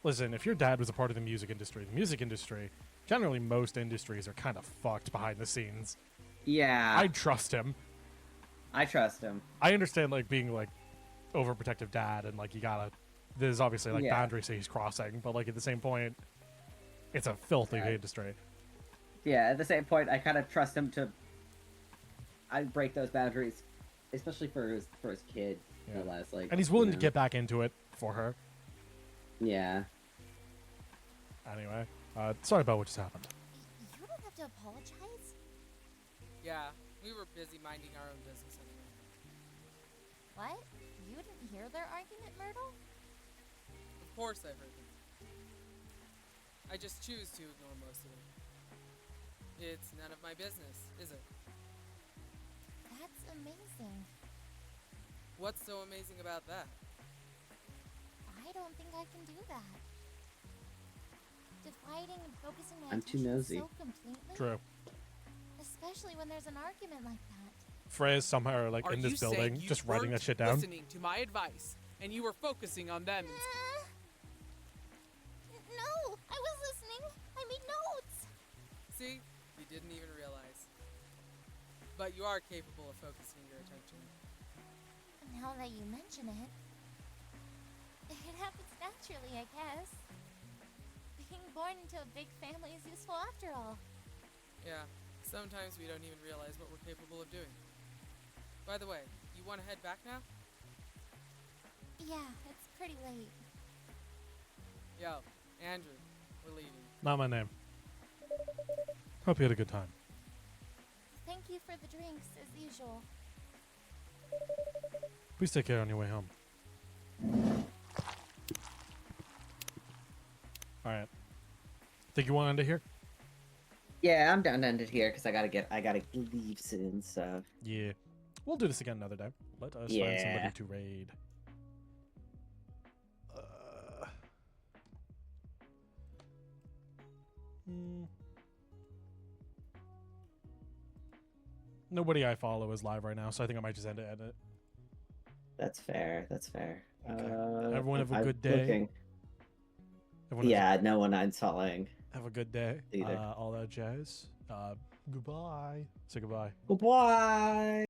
Listen, if your dad was a part of the music industry, generally most industries are kind of fucked behind the scenes. Yeah. I'd trust him. I trust him. I understand like being like overprotective dad and like you gotta. There's obviously like Yeah. boundaries that he's crossing, but like at the same point, it's a filthy Right. industry. Yeah. At the same point, I kind of trust him to. I break those boundaries, especially for his kid. Yeah. No less, like. And he's willing you to know. get back into it for her. Yeah. Anyway, sorry about what just happened. You don't have to apologize. Yeah, we were busy minding our own business anyway. What? You didn't hear their argument, Myrtle? Of course I heard them. I just choose to ignore most of it. It's none of my business, is it? That's amazing. What's so amazing about that? I don't think I can do that. Dividing and focusing my I'm too attention nosy. so completely. True. Especially when there's an argument like that. Frey's somehow like Are in you this building, saying you just writing that weren't shit down. listening to my advice, and you were focusing on them instead? No, I was listening. I made notes. See? You didn't even realize. But you are capable of focusing your attention. Now that you mention it, it happens naturally, I guess. Being born into a big family is useful after all. Yeah, sometimes we don't even realize what we're capable of doing. By the way, you want to head back now? Yeah, it's pretty late. Yo, Andrew, we're leaving. Not my name. Hope you had a good time. Thank you for the drinks, as usual. Please take care on your way home. Alright. Think you want to end it here? Yeah, I'm down to end it here because I gotta leave soon. So. Yeah. We'll do this again another day. Let us find Yeah. somebody to raid. Nobody I follow is live right now, so I think I might just end it. That's fair. That's fair. Okay. Everyone have a I'm good day. looking. Everyone Yeah, no one I'm following. have a good day. Either. All that jazz. Goodbye. Say goodbye. Goodbye.